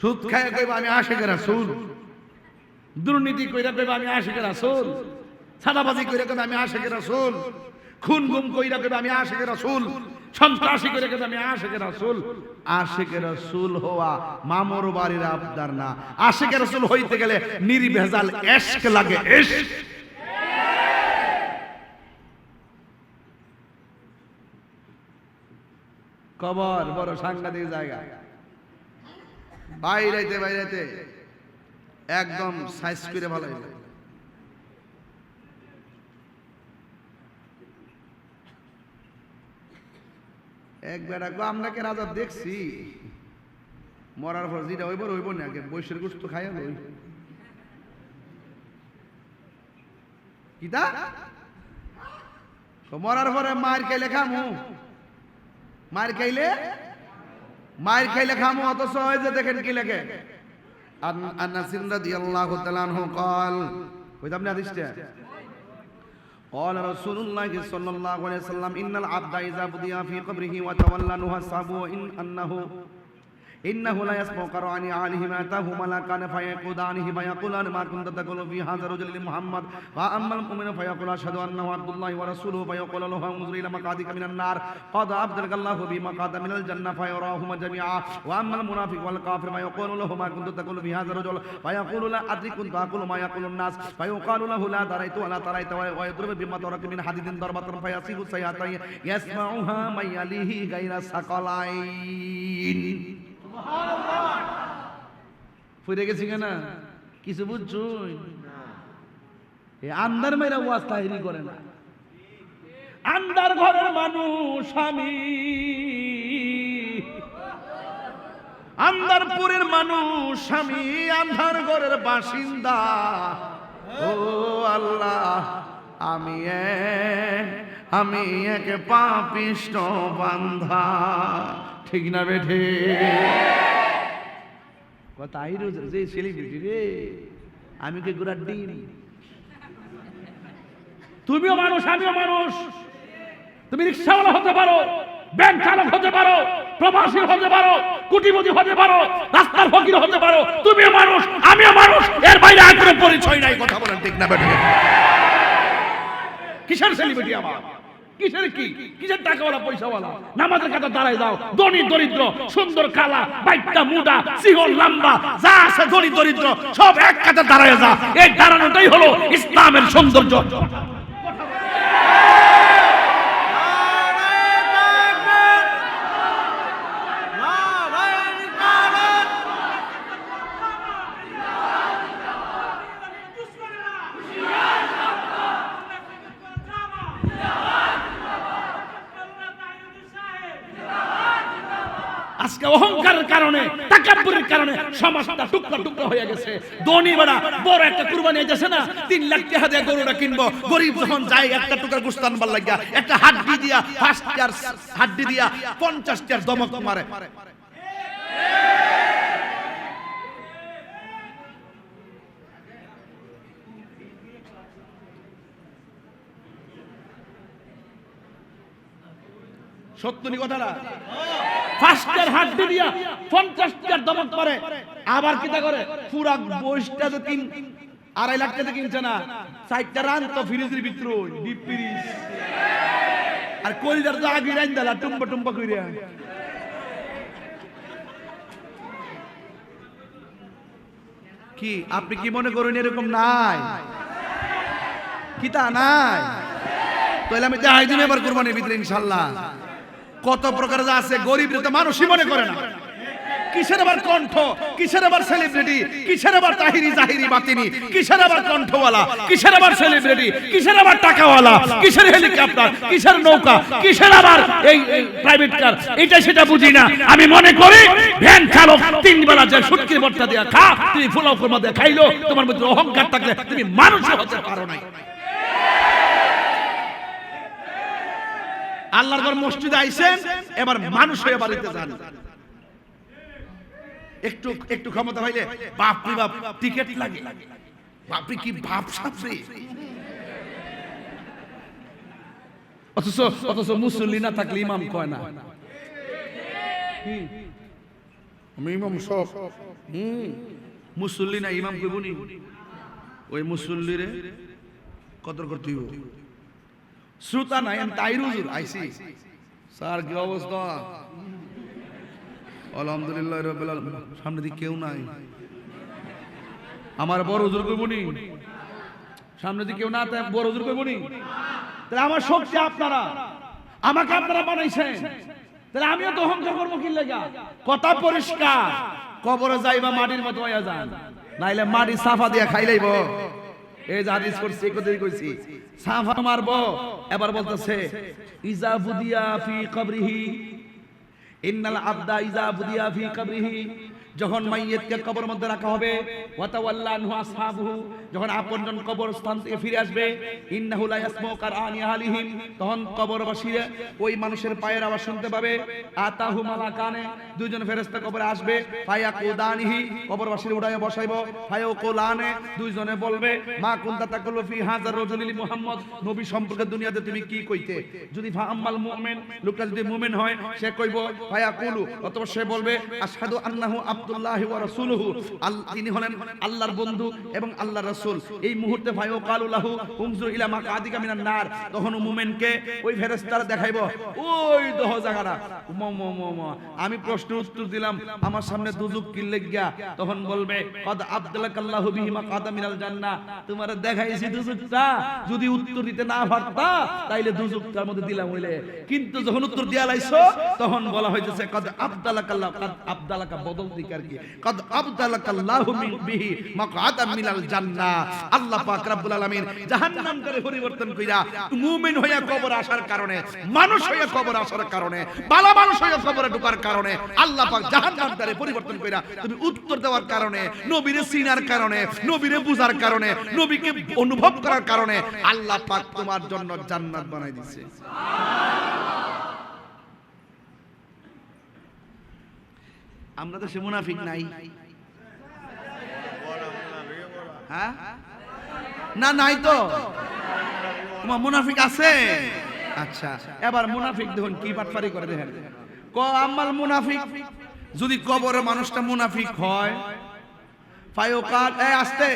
সুদ খায় কইব আমি আশিক রাসূল, দুর্নীতি কইরা কইব আমি আশিক রাসূল, সাদাবাজি কইরা কইব আমি আশিক রাসূল, খুন গুম কইরা কইব আমি আশিক রাসূল, সন্ত্রাসী কইরা কইব আমি আশিক রাসূল। আশিক রাসূল হওয়া মামুর বাড়ির আবদার না। আশিক রাসূল হইতে গেলে নির্ভেজাল ইশক লাগে, ইশক। কবর বড় সাংঘাতিক জায়গা। বাইরেতে বাইরেতে একদম সাইজ করে ভালো। এক বেড়া গো আমরাকে রাজা দেখছি মরার পর যেটা হইব হইব না, আগে বৈশের গোস্ত খাইয়া লই কিতা মরার পরে মার খাইলে খামু, মার খাইলে খামু, অথচ হয় যে দেখেন কি লেখে আনাস রাদিয়াল্লাহু তাআলা আনহু قال কইতাম না হাদিসটা قال رسول الله صلى الله عليه وسلم إن العبد إذا بدأ في قبره وتولى نحسبه إنه لا يسمع قرآن عليهما أتاه ملكان فيقودانه فيقولان ما كنت تقول في هذا الرجل محمد وأما المؤمن فيقول أشهد أنه عبد الله ورسوله فيقول له انظر إلى مقعدك من النار قد أبدلك الله به مقعدا من الجنة فيراهما جميعا وأما المنافق والكافر فيقول له ما كنت تقول في هذا الرجل فيقول لا أدري كنت أقول ما يقول الناس فيقال له لا دريت ولا تريت ويضرب بما ترك من حديد ضربة فيصيب سيئة يسمعها من يليه غير ثقلين ফুরে গেছি কেন কিছু বুঝছো? আন্দার মেয়েরা ওয়াজ তাহিরি করে না। আন্দার ঘরের মানুষ আমি, আন্দারপুরের মানুষ আমি, আন্ধার ঘরের বাসিন্দা। ও আল্লাহ আমি এক পাপিষ্ঠ বান্ধা। ঠিক না বেঠে? তাই যে সেলিব্রিটি রে, আমি কে গুড়ার ডিম। তুমিও মানুষ, আমিও মানুষ। তুমি রিক্সাওয়ালা হতে পারো, ব্যাংক চালক হতে পারো, প্রবাসী হতে পারো, কোটিপতি হতে পারো, রাস্তার ফকির হতে পারো। তুমিও মানুষ, আমিও মানুষ। এর বাইরে আর কোনো পরিচয় নাই। কথা বলেন ঠিক না বেঠে? কিসের সেলিব্রিটি আমার? কিসের কি? কিসের টাকাওয়ালা পয়সাওয়ালা? নামাজের কাছে দাঁড়ায় যাও, ধনী দরিদ্র, সুন্দর কালা, বাইকটা মুডা, সিহন লম্বা, যা আছে ধনী দরিদ্র সব এক কাছে দাঁড়ায় যা। এই দাঁড়ানোটাই হলো ইসলামের সৌন্দর্য। আজকে অহংকারের কারণে, তাকাব্বুরের কারণে সমাজটা টুকরা টুকরা হয়ে গেছে। ধনী বড় বড় একটা কুরবানি যাচ্ছে না, 3 লাখ টাকা দিয়ে গরুটা কিনবো। গরিব যখন যায় একটা টুকরা গোশত আনবার লাগিয়া একটা হাড্ডি দিয়া, ফার্স্ট ইয়ার হাড্ডি দিয়া 50 টার দমক মারে। সত্যি কথাটা? ফার্স্টের হাড্ডি দিয়া 50 টাকার দমক করে। আবার কিটা করে? পুরা বইটা যে 2.5 লাখ টাকা কিনছে না, 4টা রান তো ফ্রিজের ভিতরে ডিপ ফ্রিজ। আর কলিজার তো আগে রান দিলা টুম্বা টুম্বা কইরা। কি আপনি কি মনে করেন এরকম নাই? কিতা নাই? তাহলে আমি দেখাই দিই এবার কুরবানির ভিতরে ইনশাআল্লাহ কত প্রকার আছে। গরিবরা তো মানুষই মনে করে না। কিসের আবার কণ্ঠ, কিসের আবার সেলিব্রিটি, কিসের আবার তাহিরি জাহিরি বাতিনি, কিসের আবার কণ্ঠওয়ালা, কিসের আবার সেলিব্রিটি, কিসের আবার টাকাওয়ালা, কিসের হেলিকপ্টার, কিসের নৌকা, কিসের আবার এই প্রাইভেট কার। এটা সেটা বুঝি না। আমি মনে করি ভ্যান চালক 3 বেলা যে শুটকির ভর্তা দিয়া খা, তুমি ফুলাও কুরমা দিয়া খাইলো, তোমার মধ্যে অহংকার থাকলে তুমি মানুষ হতে পারো না। আল্লাহর ঘর মসজিদে আইছেন, এবার মানুষ হয়ে বাড়িতে যান। একটু একটু ক্ষমতা হইলে বাপ রে বাপ টিকেট লাগে, বাপরে কি বাপ সাপরে। অথচ মুসল্লি না থাকলে ইমাম কয় না, আমি ইমাম সব মুসল্লি না ইমাম কইব নি? ওই মুসল্লিরে কদর করতে হইব। শ্রোতা নাই, আমি তাই হুজুর আইছি। স্যার কি অবস্থা? আলহামদুলিল্লাহ রাব্বিল আলামিন। সামনে দিকে কেউ নাই, আমার বড় হুজুর কইব নি? সামনে দিকে কেউ না, তাই বড় হুজুর কইব নি? তাহলে আমার শক্তি আপনারা, আমাকে আপনারা বানাইছেন, তাহলে আমিও তো অহংকার করবো কি লাগা? কথা পরিষ্কার, কবরে যাইবা মাটির মতো হইয়া যান, নাইলে মাটি সাফা দিয়া খাইলাইব। এই যে হাদিস করছি, এই কথাই কইছি, সাফা মারবো। এবার বলতেছে ইজা বুদিয়া ফি কবরিহি ইন্নাল আবদা ইজা বুদিয়া ফি কবরিহি, যখন মাইয়িতকে কবর মধ্যে রাখা হবে, ওয়াতাওয়াল্লা আনহু আসহাবুহু, যখন আপনজন কবরস্থান থেকে ফিরে আসবে, ইন্নাহু লা ইয়াসমাউ কারআনি আলিহিম, তখন কবরবাসীরা ওই মানুষের পায়ের আওয়াজ শুনতে পাবে। আতাহু মালাকানে, দুইজন ফেরেশতা কবরে আসবে, ফায়াকুদানিহি, কবরবাসীর উঠায় বসাইব, ফায়াকুলানে, দুইজনে বলবে মা কুনতা তাকুলু ফি হাযার রাজুলি মুহাম্মদ, নবী সম্পর্কে দুনিয়াতে তুমি কি কইতে? যদি ফাআম্মাল মুমিন, লোকটা যদি মুমিন হয়, সে কইব ফায়াকুলু, অথবা সে বলবে আশহাদু আন্নাহু আব্দুল্লাহি ওয়া রাসূলুহু, তিনি হলেন আল্লাহর বন্ধু এবং আল্লাহর রাসূল। এই মুহূর্তে ফায়াকালু লাহু উনজুর ইলা মাকাদিকা মিনান নার, তখন মুমিনকে ওই ফেরেশতারা দেখাইব ওই দহ জায়গাটা। আমি প্রশ্নের উত্তর দিলাম, আমার সামনে দুজক কি লাগিয়া? তখন বলবে কদ আবদালাকাল্লাহু বিহি মাকাদা মিনাল জান্নাহ, তোমারে দেখাইছি দুজকটা, যদি উত্তর দিতে না পারতা তাইলে দুজকটার মধ্যে দিলাম হইলে, কিন্তু যখন উত্তর দিয়া লাইছো তখন বলা হইতেছে কদ আবদালাকাল্লাহ, কদ আবদালাকা বদল দিক আর কি, কদ আবদালাকাল্লাহু বিহি মাকাদা মিনাল জান্নাহ। আল্লাহ পাক রব্বুল আলামিন জাহান্নামকে পরিবর্তন কইরা মুমিন হইয়া কবর আসার কারণে, মানুষ হইয়া কবর আসার কারণে, ভালো মানুষ হইয়া কবরে ঢোকার কারণে আল্লাহ পাক জাহান্নামকে পরিবর্তন কইরা তুমি উত্তর দেওয়ার কারণে, নবীরে চিনার কারণে, নবীরে বুঝার কারণে, নবীকে অনুভব করার কারণে আল্লাহ পাক তোমার জন্য জান্নাত বানাই দিয়েছে। আমরা তো সে মুনাফিক নাই, হ্যাঁ না? নাই তো, তোমার মুনাফিক আছে। আচ্ছা, এবার মুনাফিক দেখুন কি বাটপারি করে, দেখেন ক আমাল মুনাফিক, যদি কবরে মানুষটা মুনাফিক হয়, ফায়ুকাল, এই আস্তে,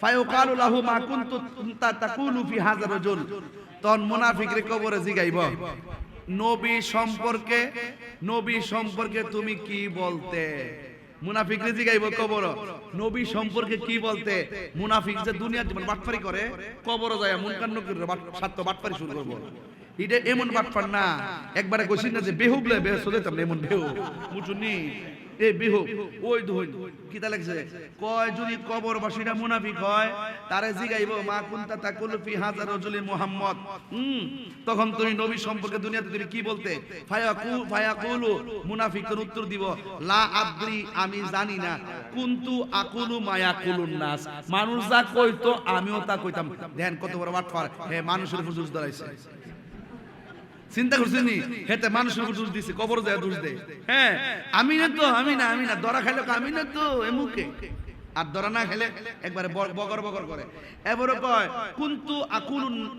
ফায়ুকালু লাহু মা কুনতু তাকুলু ফি হাযার রাজুল, তখন মুনাফিকরে কবরে জিগাইব নবী সম্পর্কে, নবী সম্পর্কে তুমি কি বলতে? মুনাফিকরে জিগাইব কবর, নবী সম্পর্কে কি বলতে? মুনাফিক যে দুনিয়ার জীবন বাটপারি করে, কবর যায় মুনকার নকির সাত বাটপারি শুরু করব। এটা এমন বাটপার না, একবারে কইছিস না যে বেহুবলে বেহুশ হয়ে যেতাম, এমন বেহু মুচুনি এই বেহু ওই দুই কিতা লাগছে, কয় যদি কবরবাসীরা মুনাফিক হয় তারে জিগাইব মা কুনতা তাকুলু ফি হাযার রাজুলি মুহাম্মদ, তখন তুমি নবী সম্পর্কে দুনিয়াতে তুমি কি বলতে? ফায়াকুলু, মুনাফিকের উত্তর দিব লা আদরি, আমি জানি না, কুনতু আকুলু মা ইয়াকুলুন নাস, মানুষ যা কইতো আমিও তা কইতাম। দেখেন কত বড় বাটপার, হে মানুষের উপর জুজ দাঁড়াইছে। চিন্তা করছেন নি, হেতে মানুষের উপর দোষ দিছে, কবর যায় দোষ দেয়। হ্যাঁ আমি না তো, আমি না, আমি না, দরা খাইলো আমি না তো, এমুকে আর দরা না খেলে একবারে বগর বগর করে। এবারে কয় কুনতু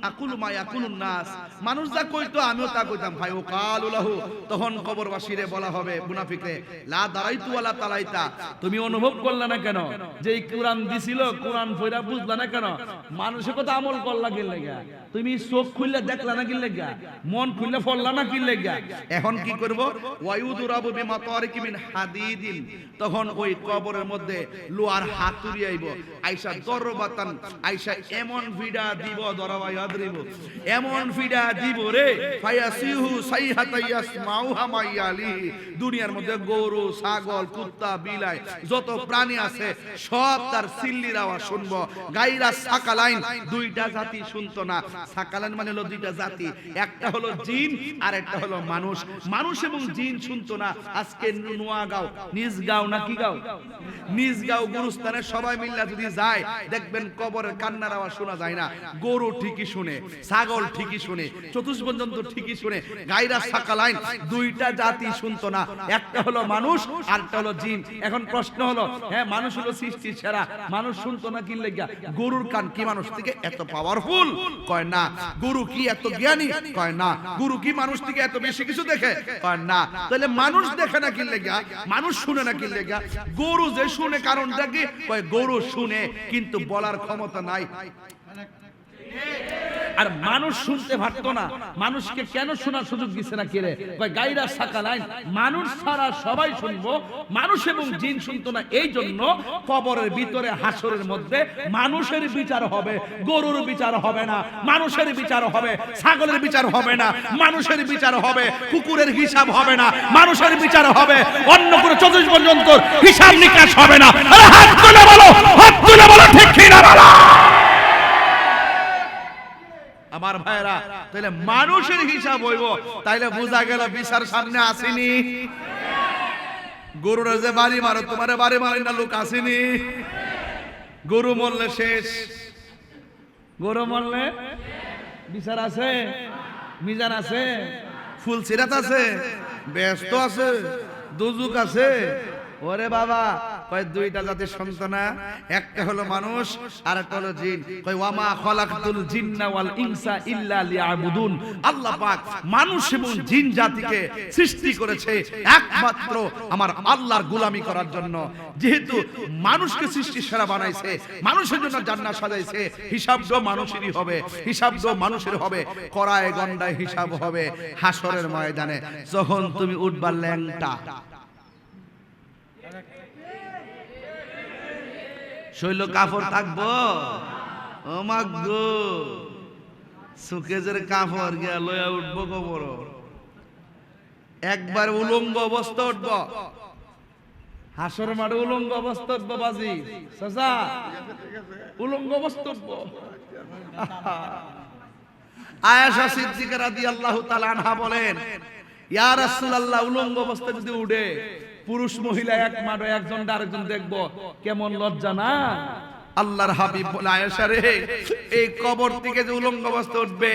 আকুলু মা ইয়াকুলুন নাস, মানুষ যা কইতো আমিও তা কইতাম। ভাই ও কালু লাহু, তখন কবরবাসীরে বলা হবে মুনাফিকরে লা দারাইতু ওয়ালা তালাইতা, তুমি অনুভব করলা না কেন যে এই কোরআন দিছিল, কোরআন পড়া বুঝলা না কেন? মানুষের কথা আমল করলা কি লাগা? তুমি চোখ খুললে দেখলা না কি লাগা? মন খুললে পড়লা না কি লাগা? এখন কি করব? ওয়ায়ুদুরাবু বিমাতারিকি মিন হাদিদিন, তখন ওই কবরের মধ্যে লোহার হাতুড়ি আইব, আইসা দরবাতান, আইসা এমন ফিডা দিব, দরবা ইয়াদরিব, এমন ফিডা দিব রে, ফায়াসিহু সাইহাতায়াসমাউহা মাইয়ালি, দুনিয়ার মধ্যে গরু, ছাগল, কুত্তা, বিলাই, যত প্রাণী আছে সব তার সিল্লির আওয়াজ শুনবো। গাইরা সাকালাইন, দুইটা জাতি শুনতো না। সাকালাইন মানে হলো দুইটা জাতি, একটা হলো জিন আর একটা হলো মানুষ। মানুষ এবং জিন শুনতো না। আজকে নোয়াগাঁও, নিজ গাঁও না কি গাঁও, নিজ গাঁও গুরু গুরুস্থানে সবাই মিল্লা যদি যায় দেখবেন কবরের কান্নার আওয়াজ শোনা যায় না। গরু ঠিকই শুনে, ছাগল ঠিকই শুনে, চতুষ্পদ জন্তু ঠিকই শুনে, গায়রা সাকালাইন দুইটা জাতি শুনতো না, একটা হলো মানুষ আর একটা হলো জিন। এখন প্রশ্ন হলো, হ্যাঁ মানুষ হলো সৃষ্টির সেরা, মানুষ শুনতো না কি লেগা? গরুর কান কি মানুষ থেকে এত পাওয়ারফুল? কয় না। গরু কি এত জ্ঞানী? কয় না। গরু কি মানুষ থেকে এত বেশি কিছু দেখে? কয় না। তাহলে মানুষ দেখে না কি লেগা? মানুষ শুনে না কি লেগা? গরু যে শুনে কারণটা কি? কয় গরু শুনে কিন্তু বলার ক্ষমতা নাই। আর মানুষ শুনতে পারতো না, মানুষকে কেন শোনার সুযোগ দিচ্ছে না? কেরে কয় গায়রা সাকালাইন, মানুষ ছাড়া সবাই শুনবো, মানুষ এবং জিন শুনতো না। এই জন্য কবরের ভিতরে হাসরের মধ্যে মানুষের বিচার হবে, গরুর বিচার হবে না। মানুষের বিচার হবে, ছাগলের বিচার হবে না। মানুষের বিচার হবে, কুকুরের হিসাব হবে না। মানুষের বিচার হবে, অন্য কোনো চতুষ্পদ জন্তুর হিসাব নিকাশ হবে না। আরে হাত তুলে বলো, হাত তুলে বলো ঠিক কি না বলো। আমার ভাইরা, তাহলে মানুষের হিসাব হইব, তাইলে বোঝা গেল বিচার সামনে আসেনি। গরুর যে বাড়ি মারো, তোমার বাড়ি মারি না লোক আসেনি। গরু মরলে শেষ, গরু মরলে বিচার আছে, মিজান আছে, ফুল সিরাত আছে, ব্যস্ত আছে, দুজুক আছে। ওরে বাবা, কয় দুইটা জাতির সন্তান, একটা হলো মানুষ আর একটা হলো জিন। কয় ওয়ামা খালাকতুল জিন্না ওয়াল ইনসা ইল্লা লিয়াবুদুন। আল্লাহ পাক মানুষ এবং জিন জাতিকে সৃষ্টি করেছে একমাত্র আমার আল্লাহর গোলামি করার জন্য। যেহেতু মানুষকে সৃষ্টির সেরা বানাইছে, মানুষের জন্য জান্নাত সাজাইছে, হিসাবও মানুষেরই হবে, হিসাবও মানুষের হবে, কড়ায় গন্ডায় হিসাব হবে হাসরের ময়দানে। যখন তুমি উঠবা ল্যাংটা, শৈল কাপড় থাকবো, ও মাগো সুকেজের কাপড় গিয়া লইয়া উঠবো কবর, একবার উলঙ্গ অবস্থা উঠবো হাসর মাঠে, উলঙ্গ অবস্থা উঠবো বাজি চাচা, উলঙ্গ অবস্থা উঠবো। আয়েশা সিদ্দিকা রাদিয়াল্লাহু তাআলা আনহা বলেন, ইয়া রাসূলুল্লাহ, উলঙ্গ অবস্থা যদি উঠে পুরুষ মহিলা এক মাঠে একজন আরেকজন দেখবো, কেমন লজ্জা না? আল্লাহর হাবিব বলে, আয়েশা রে, এই কবর থেকে যে উলঙ্গ অবস্থা উঠবে,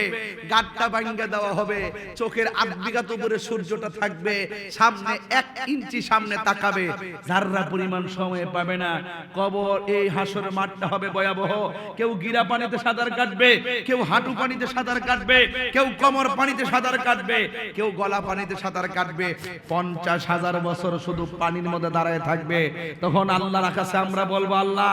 গাঁটটা ভাঙা দেওয়া হবে, চোখের আধবিঘাত উপরে সূর্যটা থাকবে, সামনে 1 ইঞ্চি সামনে তাকাবে, যাররা পরিমাণ সময় পাবে না। কবর এই হাসরের মাঠটা হবে ভয়াবহ। কেউ গিরা পানিতে সাঁতার কাটবে, কেউ হাঁটু পানিতে সাঁতার কাটবে, কেউ কোমর পানিতে সাঁতার কাটবে, কেউ গলা পানিতে সাঁতার কাটবে। 50,000 বছর শুধু পানির মধ্যে দাঁড়ায় থাকবে। তখন আল্লাহর কাছে আমরা বলবো, আল্লাহ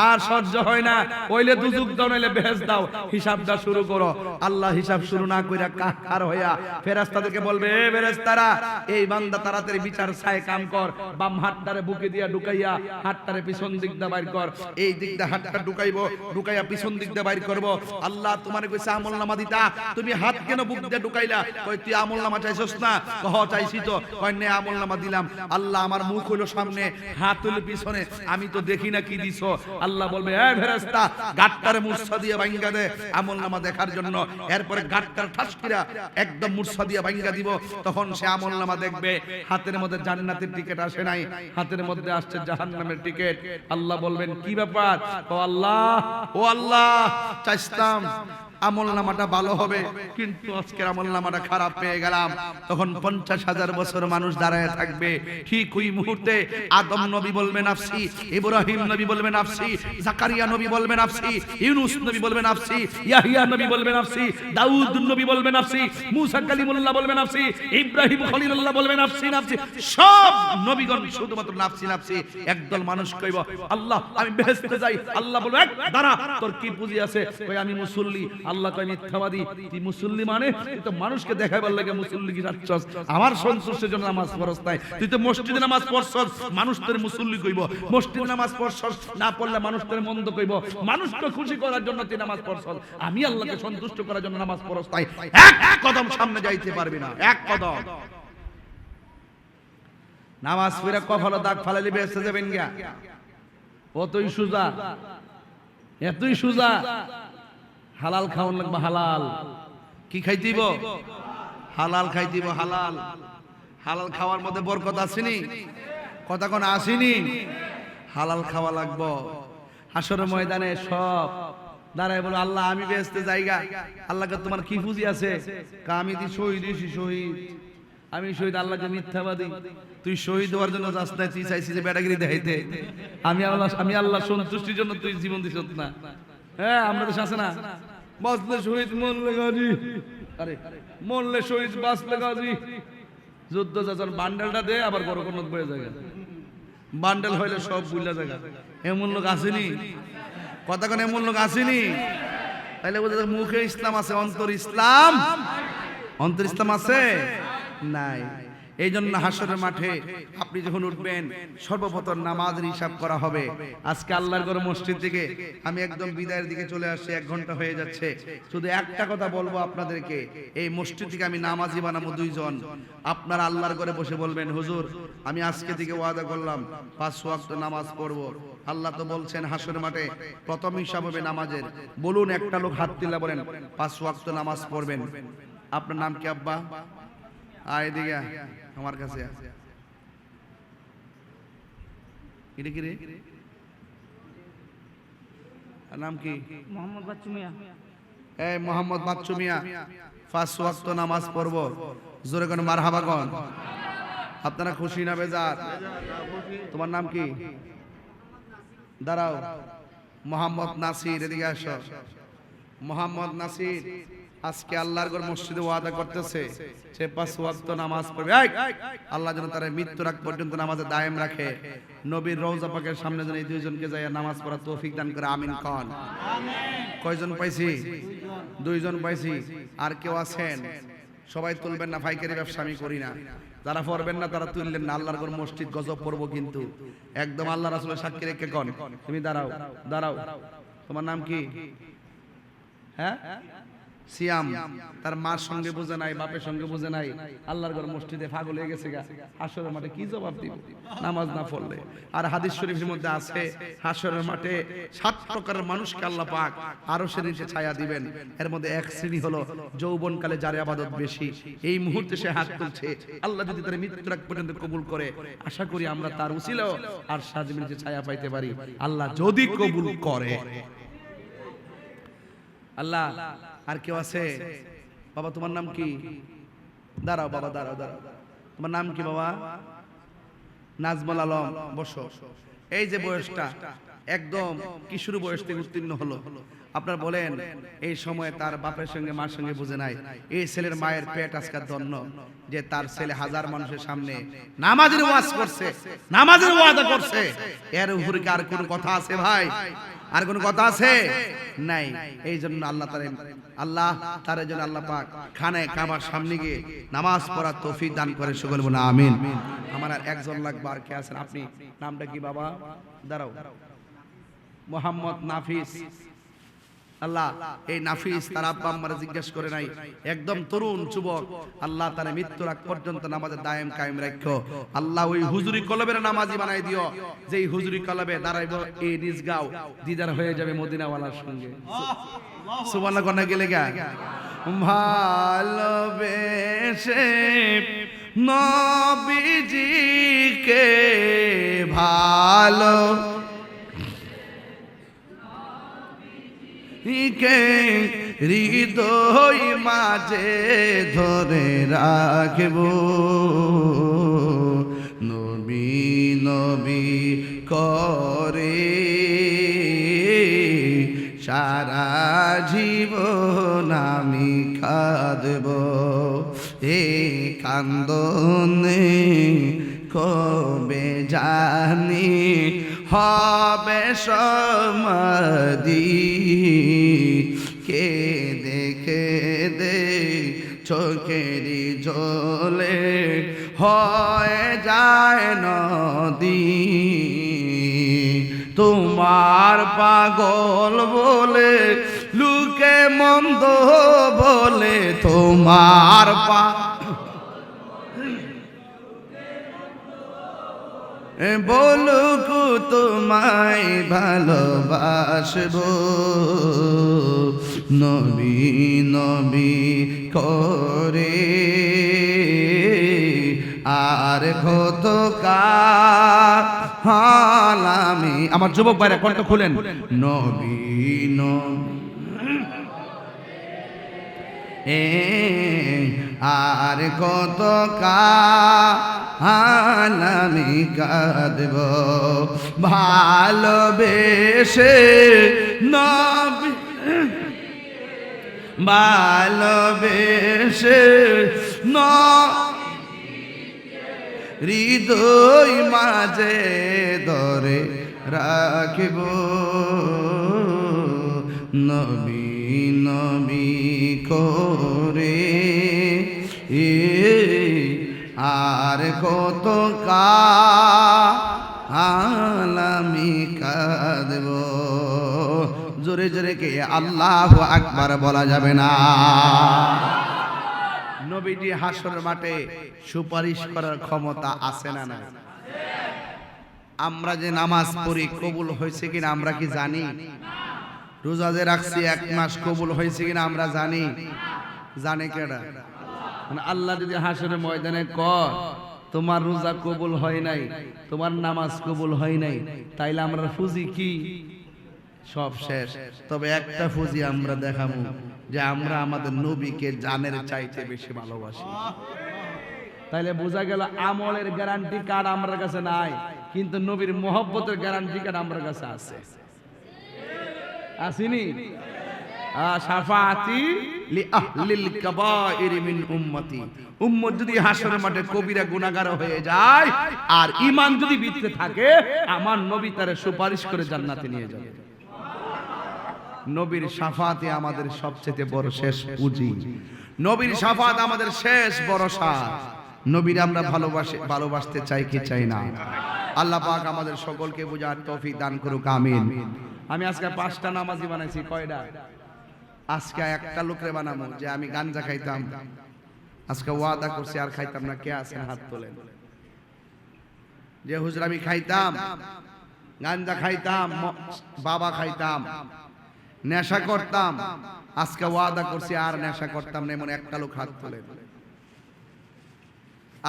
আর সহ্য হয় না, ওইলে দুজুক দাও, নইলে বেহেশত দাও, হিসাবটা শুরু করো। আল্লাহ হিসাব শুরু না কইরা কাহার হইয়া ফেরেশতাদেরকে বলবে, এ ফেরেশতারা, এই বান্দা তাড়াতাড়ি বিচার চায় কাম কর, বাম হাতটারে বুকে দিয়া ঢুকাইয়া হাতটারে পিছন দিক দিয়ে বাইর কর, এই দিক দিয়ে হাতটা ঢুকাইবো, ঢুকাইয়া পিছন দিক দিয়ে বাইর করব। আল্লাহ তোমারে কইছে আমলনামা দিতা, তুমি হাত কেন বুক দিয়ে ঢুকাইলা? কই তুই আমলনামা চাইছস না? কহ চাইছি তো। কই নে আমলনামা দিলাম। আল্লাহ আমার মুখ হলো সামনে, হাত হলো পিছনে, আমি তো দেখি না কি দিছো। আল্লাহ বলবে, এ ফেরেশতা, গাটটারে মুরসা দিয়ে ভাঙা দে আমলনামা দেখার জন্য। এরপরে গাটটার ঠাস কিরা একদম মুরসা দিয়ে ভাঙা দিব। তখন সে আমলনামা দেখবে, হাতের মধ্যে জান্নাতের টিকিট আসে নাই, হাতের মধ্যে আসছে জাহান্নামের টিকিট। আল্লাহ বলবেন, কি ব্যাপার? ও আল্লাহ, ও আল্লাহ, চাইতাম আমলনামাটা ভালো হবে, কিন্তু আজকের আমলনামাটা খারাপ পেয়ে গেলাম। তখন 50,000 বছর মানুষ দাঁড়ায় থাকবে। ঠিক ওই মুহূর্তে আদম নবী বলবেন নাফসি, ইব্রাহিম নবী বলবেন নাফসি, জাকারিয়া নবী বলবেন নাফসি, ইউনূস নবী বলবেন নাফসি, ইয়াহিয়া নবী বলবেন নাফসি, দাউদ নবী বলবেন নাফসি, মূসা কালিমুল্লাহ বলবেন নাফসি, ইব্রাহিম খলিলুল্লাহ বলবেন নাফসি নাফসি। সব নবীগণ শুধুমাত্র নাফসি নাফসি। একদল মানুষ কইব, আল্লাহ আমি বেহেশতে যাই। আল্লাহ বলবে, এক দাঁড়া, তোর কি পুঁজি আছে? কই আমি মুসল্লি। আল্লাহ কয়, মিথ্যাবাদী, তুই মুসল্লি মানে তুই তো মানুষকে দেখাইবার লাগে মুসল্লি কি যাচ্ছস, আমার সন্তুষ্টির জন্য নামাজ পড়ছ নাই। তুই তো মসজিদে নামাজ পড়ছস, মানুষ তোর মুসল্লি কইব। মসজিদে নামাজ পড়ছস না পড়লে মানুষ তোর মন্দ কইব। মানুষকে খুশি করার জন্য তুই নামাজ পড়ছস, আমি আল্লাহকে সন্তুষ্ট করার জন্য নামাজ পড়ছ নাই। এক কদম সামনে যাইতে পারবি না, এক কদম। নামাজ পড়ে কপালে দাগ ফালালি বেঁচে যাবেন গা, অতই সুজা, এতই সুজা। হালাল খাওয়ান লাগবে, হালাল। কি খাইতিব? হালাল খাইতিব, হালাল। হালাল খাওয়ার মধ্যে বরকত আসেনি? কথা কোন আসেনি? হালাল খাওয়া লাগবো। হাসরের ময়দানে সব দাঁড়ায় বলো, আল্লাহ আমি বেহেশতে জায়গা, আল্লাহকে তোমার কি পুঁজি আছে? আমি দি শহীদ হইছি, শহীদ আমি শহীদ। আল্লাহকে মিথ্যাবাদী, তুই শহীদ হওয়ার জন্য যাস না, তুই চাইছিস যে বেটাগিরি দেখাইতে। আমি আল্লাহ সন্তুষ্টির জন্য তুই জীবন দিস না। হ্যাঁ, আমরা দেশ আছে না, বাঁচলে শহীদ মরলে গাজী, আরে মরলে শহীদ বাঁচলে গাজী। যুদ্ধ যাচার বান্ডেলটা দে, আবার বড় কোনো বয়ে জায়গা বান্ডেল হইলে সব বুঝলা জায়গা। এমন লোক আসেনি, কথা কোন এমন লোক আসেনি? তাইলে বোঝা মুখে ইসলাম আছে, অন্তর ইসলাম, অন্তর ইসলাম আছে নাই। এই জন্য হাসরের মাঠে আপনি যখন উঠবেন সর্বপ্রথম নামাজের হিসাব করা হবে। আজকে আল্লাহর ঘর মসজিদ থেকে আমি একদম বিদায়ের দিকে চলে আসছি, 1 ঘন্টা হয়ে যাচ্ছে। শুধু একটা কথা বলবো আপনাদেরকে, এই মসজিদ থেকে আমি নামাজি বানাবো 2 জন। আপনারা আল্লাহর ঘরে বসে বলবেন, হুজুর আমি আজকে থেকে ওয়াদা করলাম 5 ওয়াক্ত নামাজ পড়বো। আল্লাহ তো বলছেন হাসরের মাঠে প্রথম হিসাব হবে নামাজের। বলুন একটা লোক হাত তুলে বলেন 5 ওয়াক্ত নামাজ পড়বেন। আপনার নাম কি আব্বা? আয় দিকে আমার কাছে। এটা কি রে? নাম কি? মোহাম্মদ বাচ্চু মিয়া। এই মোহাম্মদ বাচ্চু মিয়া 5 ওয়াক্ত নামাজ পড়বো। জোরে কোন মারহাবা কোন। আপনারা খুশি না বেজার? তোমার নাম কি? দাঁড়াও, মোহাম্মদ নাসির, এদিকে আসো। মোহাম্মদ নাসির আজকে আল্লাহর ঘর মসজিদে ওয়াদা করতেছে সে 5 ওয়াক্ত নামাজ পড়বে। আল্লাহ যেন তার মৃত্যুর আগ পর্যন্ত নামাজে দায়েম রাখে। নবীর রওজা পাকের সামনে যেন এই 2 জনকে যায় নামাজ পড়ার তৌফিক দান করে, আমিন কোন। কয়জন পাইছি? 2 জন পাইছি। আর কেউ আছেন? সবাই তুলবেন না, পাইকারি ব্যবসা আমি করি না। যারা পড়বেন না তারা তুললেন না। আল্লাহর ঘর মসজিদ গজব পড়বো কিন্তু একদম আল্লাহ রাসূলের সাক্ষী রেখে কোন। তুমি দাঁড়াও, দাঁড়াও। তোমার নাম কি? হ্যাঁ, সিয়াম। তার মার সঙ্গে বুঝে নাই, বাপের সঙ্গে বুঝে নাই, আল্লাহর ঘর মসজিদে পাগল হয়ে গেছে গা। হাসরের মাঠে কি জবাব দিব নামাজ না পড়লে? আর হাদিস শরীফের মধ্যে আছে হাসরের মাঠে 7 প্রকারের মানুষকে আল্লাহ পাক আরশের নিচে ছায়া দিবেন। এর মধ্যে এক শ্রেণী হলো যৌবনকালে যার ইবাদত বেশি, এই মুহূর্তে সে হাত তুলছে। আল্লাহ যদি তার মৃত্যুর আগ পর্যন্ত কবুল করে, আশা করি আমরা তার উসিলাও আর সাজমির নিচে ছায়া পাইতে পারি, আল্লাহ যদি কবুল করে। আল্লাহ। আর কেউ আছে? বাবা তোমার নাম কি? দাঁড়াও বাবা, দাঁড়াও দাঁড়াও। তোমার নাম কি বাবা? নাজমুল আলম, বসো। এই যে বয়সটা একদম কিশোর বয়স থেকে উত্তীর্ণ হলো, আপনারা বলেন এই সময় তার বাপের সঙ্গে মার সঙ্গে বুঝে নাই। এই ছেলের মায়ের পেট আজকাল ধন্য যে তার ছেলে হাজার মানুষের সামনে নামাজের ওয়াজ করছে, নামাজের ওয়াদা করছে। এর উপরে কি আর কোনো কথা আছে ভাই? আর কোনো কথা আছে? নাই। এই জন্য আল্লাহ তার জন্য আল্লাহ পাক খানে কাবার সামনে গিয়ে নামাজ পড়ার তৌফিক দান করে, সকলে বলুন আমিন। আমার আর একজন লাগবে। আর কে আছেন? আপনি নামটা কি বাবা? দাঁড়াও। মোহাম্মদ নাফিস। আল্লাহ এই নাফিস তার আব্বা আম্মারা জিজ্ঞেস করে নাই, একদম তরুণ যুবক। আল্লাহ তার মৃত্যুর আগ পর্যন্ত নামাজের দায়েম কায়েম রাখো। আল্লাহ ওই হুজুরি কলবের নামাজি বানাই দিও, যেই হুজুরি কলবে দাঁড়াইবো এই নিজগাঁও দিদার হয়ে যাবে মদিনাওয়ালার সঙ্গে। সুবহানাল্লাহ কোনা গেলে গা। ভালোবেসে নবীজিকে ভালো হৃদয় মাঝে ধরে রাখব, নবী নবী করে সারা জীবন আমি কাঁদব। এ কান্দনে কবে জানি হবে সমাধি, কে দেখে দে চোখেরই জলে হয়ে যায় নদী। তোমার পাগল বলে লোকে মন্দ বলে, তোমার বলুক তোমায় ভালোবাসবো, নবী নবী করে আর কত কাল হালামি। আমার যুবক ভাইরা কণ্ঠ খুলেন, নবী নবী আর কত কালামি কাঁদব ভালোবেসে নবী, ভালোবেসে হৃদয় মাঝে ধরে রাখিব নবী নবী করে আর কত কালামি কাঁদব। জোরে জোরে কে আল্লাহু আকবার বলা যাবে না? নবীজি হাসর মাঠে সুপারিশ করার ক্ষমতা আছে না নাই? আমরা যে নামাজ পড়ি কবুল হয়েছে কিনা আমরা কি জানি? রোজা যে রাখছি 1 মাস কবুল হয়েছে কিনা আমরা জানি? জানে কেডা? মানে আল্লাহ যদি হাসরের ময়দানে কয় তোমার রোজা কবুল হয় নাই, তোমার নামাজ কবুল হয় নাই, তাইলে আমরা ফুজি কি সব শেষ। তবে একটা ফুজি আমরা দেখাবো যে আমরা আমাদের নবীকে জানের চাইতে বেশি ভালোবাসি। তাইলে বোঝা গেল আমলের গ্যারান্টি কার্ড আমার কাছে নাই, কিন্তু নবীর মহব্বতের গ্যারান্টি কার্ড আমার কাছে আছে। আসেনি? শাফাআতি লি আহলিল কাবাইর মিন উম্মতি। উম্মত যদি হাসরের মাঠে কবিরা গুনাহগার হয়ে যায় আর ঈমান যদি ভিতরে থাকে, আমার নবী তারে সুপারিশ করে জান্নাতে নিয়ে যাবে। নবীর শাফাতে আমাদের সবচেয়ে বড় শেষ পুঁজি। নবীর শাফাত আমাদের শেষ ভরসা। নবীর আমরা ভালোবাসতে চাই কি চাই না? আল্লাহ পাক আমাদের সকলকে বুঝার তৌফিক দান করুক, আমিন। আমি আজকে 5টা নামাজি বানাইছি। কয়টা? আজকে একটা লোকরে বানাবো যে আমি গাঞ্জা খাইতাম, আজকে ওয়াদা করছি আর খাইতাম না। কে আছেন হাত তোলেন। যে হুজুর আমি খাইতাম, গাঞ্জা খাইতাম, বাবা খাইতাম, নেশা করতাম, আজকে ওয়াদা করছি আর নেশা করতাম না, এমন একটা লোক হাত তোলেন।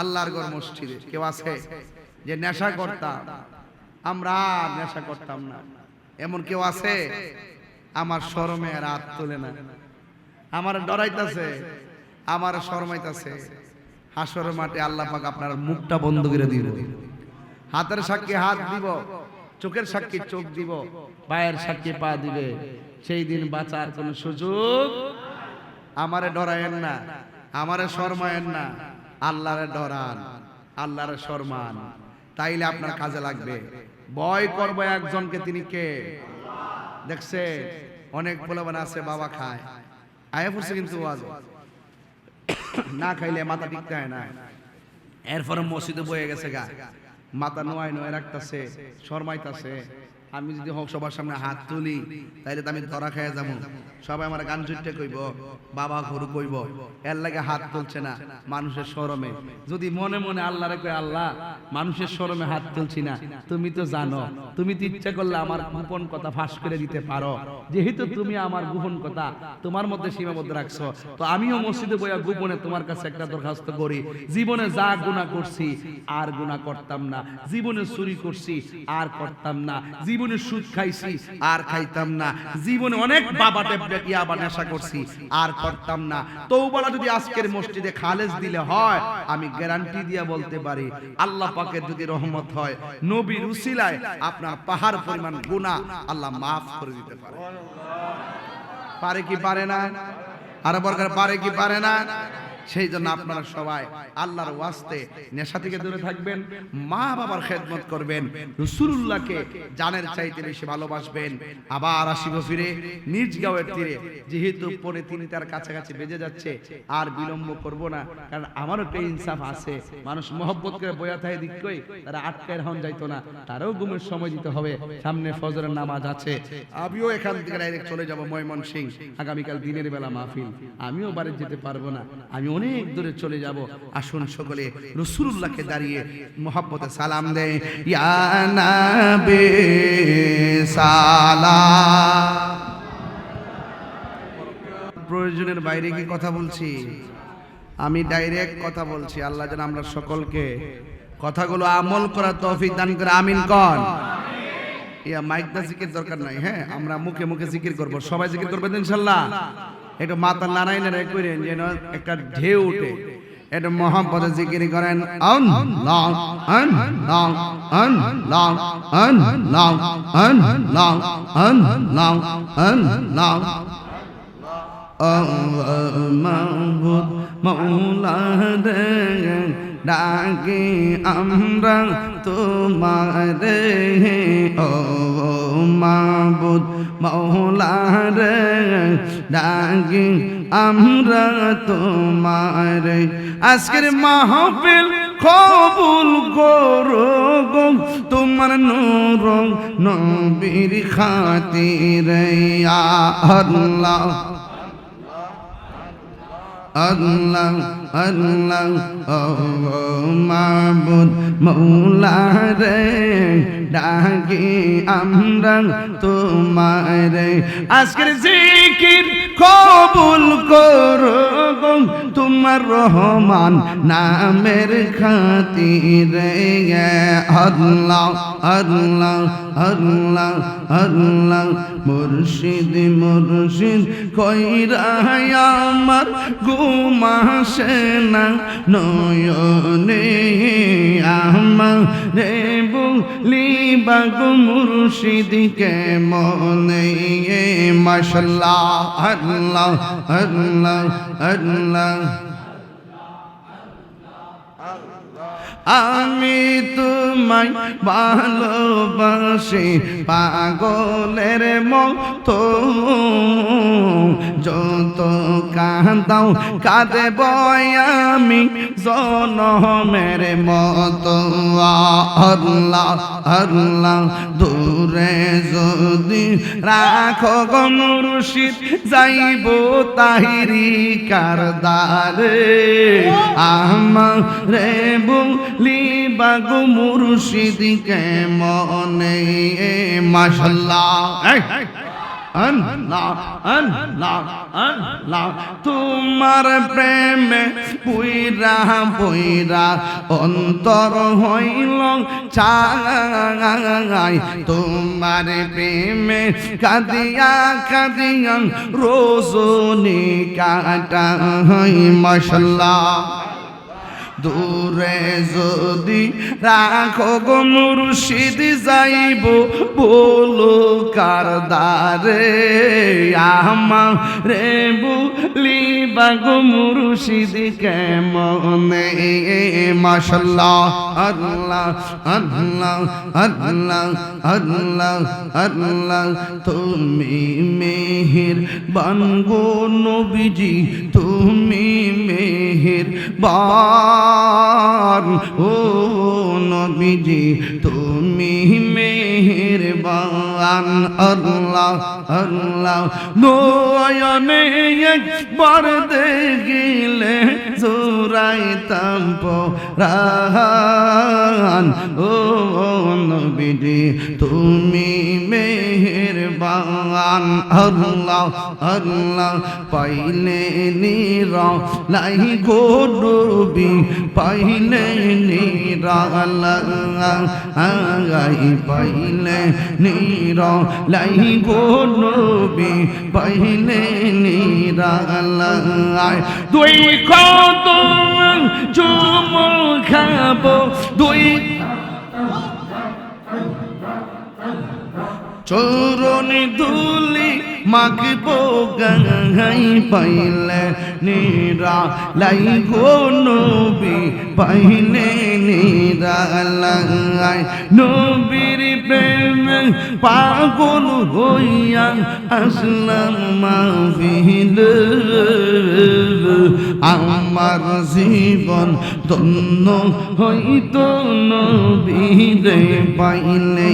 আল্লাহর ঘর মসজিদে কেউ আছে যে নেশা করতাম, আমরা আর নেশা করতাম না, এমন কেউ আছে? আমার শরমে আর হাত তোলে না। আমার ডরাইতাছে, আমার শরমাইতাছে। হাসরের মাঠে আল্লাহ পাক আপনার মুখটা বন্ধ করে দিব। হাতের সাক্ষী হাত দিব, চোখের সাক্ষী চোখ দিব, পায়ের সাক্ষী পা দিবে। সেই দিন বাঁচার কোন সুযোগ। আমারে ডরায়েন না, আমারে শরমায়েন না, আল্লাহরে ডরান, আল্লাহরে শরমান, তাইলে আপনার কাজে লাগবে। ভয় করবো একজনকে, তিনি কে? দেখছে অনেক পোলাপান আছে বাবা খায়, আয়া পড়ছে কিন্তু না খাইলে মাথা টিকতে হয় না। এরপরে মসজিদে বয়ে গেছে গা, মাথা নোয়ায় নোয়ায় রাখতেছে, শরমাইতাছে। আমি যদি সবার সামনে হাত তুলি তাইলে তো আমি ধরা খাইয়া যাবো। সবাই আমার গান ছুটতে কইব, বাবা গরু কইব, এর লাগে হাত তুলছে না মানুষের শরমে। যদি মনে মনে আল্লাহরে কই, আল্লাহ মানুষের শরমে হাত তুলছি না, তুমি তো জানো, তুমি তো ইচ্ছা করলে আমার গোপন কথা ফাঁস করে দিতে পারো। যেহেতু তুমি আমার গোপন কথা তোমার মধ্যে সীমাবদ্ধ রাখছো, তো আমিও মসজিদে বইয়া গোপনে তোমার কাছে একটা দরখাস্ত করি। জীবনে যা গুনাহ করছি আর গুনাহ করতাম না, জীবনে চুরি করছি আর করতাম না, জীবনে সুদ খাইছি আর খাইতাম না, জীবনে অনেক বাবা টেপা বা নেশা করছি আর করতাম না। তওবাটা যদি আজকের মসজিদে খালেজ দিলে হয়, আমি গ্যারান্টি দিয়া বলতে পারি আল্লাহ পাকের যদি রহমত হয়, নবীর উসিলায় আপনার পাহাড় পরিমাণ গুনাহ আল্লাহ মাফ করে দিতে পারে। পারে কি পারে না? আর বরকার পারে কি পারে না? সেই জন্য আপনারা সবাই আল্লাহর ওয়াস্তে নেশা থেকে দূরে থাকবেন, মা বাবার খেদমত করবেন, রাসূলুল্লাহকে জানের চাইতে বেশি ভালোবাসবেন। আবার আসিব ফিরে নিজ গাঁয়ের তীরে, যেহেতু 3:30টার কাছাকাছি বেজে যাচ্ছে, আর বিলম্ব করব না, কারণ আমারও একটা ইনসাফ আছে। মানুষ মহব্বত করে বয়া থাকে দিক কই, তারা আটকায় হন যাইতো না, তারও ঘুমের সময় দিতে হবে। সামনে ফজরের নামাজ আছে, আমিও এখান থেকে ডাইরেক্ট চলে যাব ময়মনসিংহ, আগামীকাল দিনের বেলা মাহফিল, আমিও বাড়ি যেতে পারবো না, আমি অনেক দূরে চলে যাব। আসুন সকলে রাসূলুল্লাহকে দাঁড়িয়ে মুহাব্বতে সালাম দেয়, ইয়া নবী সালাম। প্রয়োজনের বাইরে কি কথা বলছি? আমি ডাইরেক্ট কথা বলছি। আল্লাহ যেন আমরা সকলকে কথাগুলো আমল করার তৌফিক দান করে আমিন কোন। ইয়া মাইক দা জিকির দরকার নাই, হ্যাঁ আমরা মুখে মুখে জিকির করব, সবাই জিকির করবেন ইনশাআল্লাহ। একটু মাথা নারায়ণের করেন যেন একটা ঢেউ উঠে, একটু মোহাম্মদে জিকির করেন আল্লাহ আল্লাহ আল্লাহ আল্লাহ আল্লাহ আল্লাহ আল্লাহ মাহবুব মৌলা রে ডাকে আমরা তোমারে, ও মাহবুব মৌলা রে ডাকে আমরা তোমারে। আজকের মাহফিল কবুল করো গো তোমার নূর নবীর খাতিরে, ইয়া আল্লাহ আল্লাহ আল্লাহ ও মাবুদ মৌলা রে ডাকি আমরা তোমারে। আজকের জিকির কবুল করো গো তোমার রহমান নামের খাতিরে, আল্লাহ আল্লাহ আল্লাহ আল্লাহ মুর্শিদ মুর্শিদ কইরা আমার ঘুমাসে না নয়নে, আমারে বলিবা গো মুর্শিদ কেমনে, মাশাআল্লাহ আল্লাহ আল্লাহ আল্লাহ। আমি তোমায় ভালোবাসি পাগলের মতো, যত কাঁদাও কাঁদেব আমি জনমের মতো, আল্লাহ আল্লাহ দূরে যদি রাখো গো মুর্শিদ যাইব তাহিরি কারদারে, আমারে লিবা গো মুর্শিদ কেমনে, মাশাআল্লাহ আল্লাহ আল্লাহ আল্লাহ। তোমার প্রেমে পুইরা পুইরা অন্তর হইল চাই, তোমার প্রেমে কাঁদিয়া কাঁদিয়া রোজনী কাটাই, মাশাআল্লাহ দূরে যদি রাখো গো মুর্শিদ যাইব বলো কারদারে, আমারে বলিবা গো মুর্শিদ কেমনে, মাশাআল্লাহ আল্লাহ আল্লাহ আল্লাহ আল্লাহ আল্লাহ। তুমি মেহেরবান গো নবীজি, তুমি মেহেরবান ও নবীজি, তুমি মেহেরবান, আল্লাহ আল্লাহ নয়নে একবার দেখিলে জোড়াইতাম পরাণ, ও নবীজি তুমি মেহেরবান, আল্লাহ আল্লাহ পাইলে নিরালাই গো নবী, পাইলে নিরালাই, পাইলে নিরালাই গো নবী, পাইলে নিরালাই। দুই কদম চুমু খাবো, দুই চরণে ধুলি মাখবো গাই, পাইলে নিরালাই গো নবী, পাইলে নিরালাই। নবীর প্রেমে পাগল হইয়া আসলাম মাহফিল, আমার জীবন ধন্য হইত নবীরে পাইলে,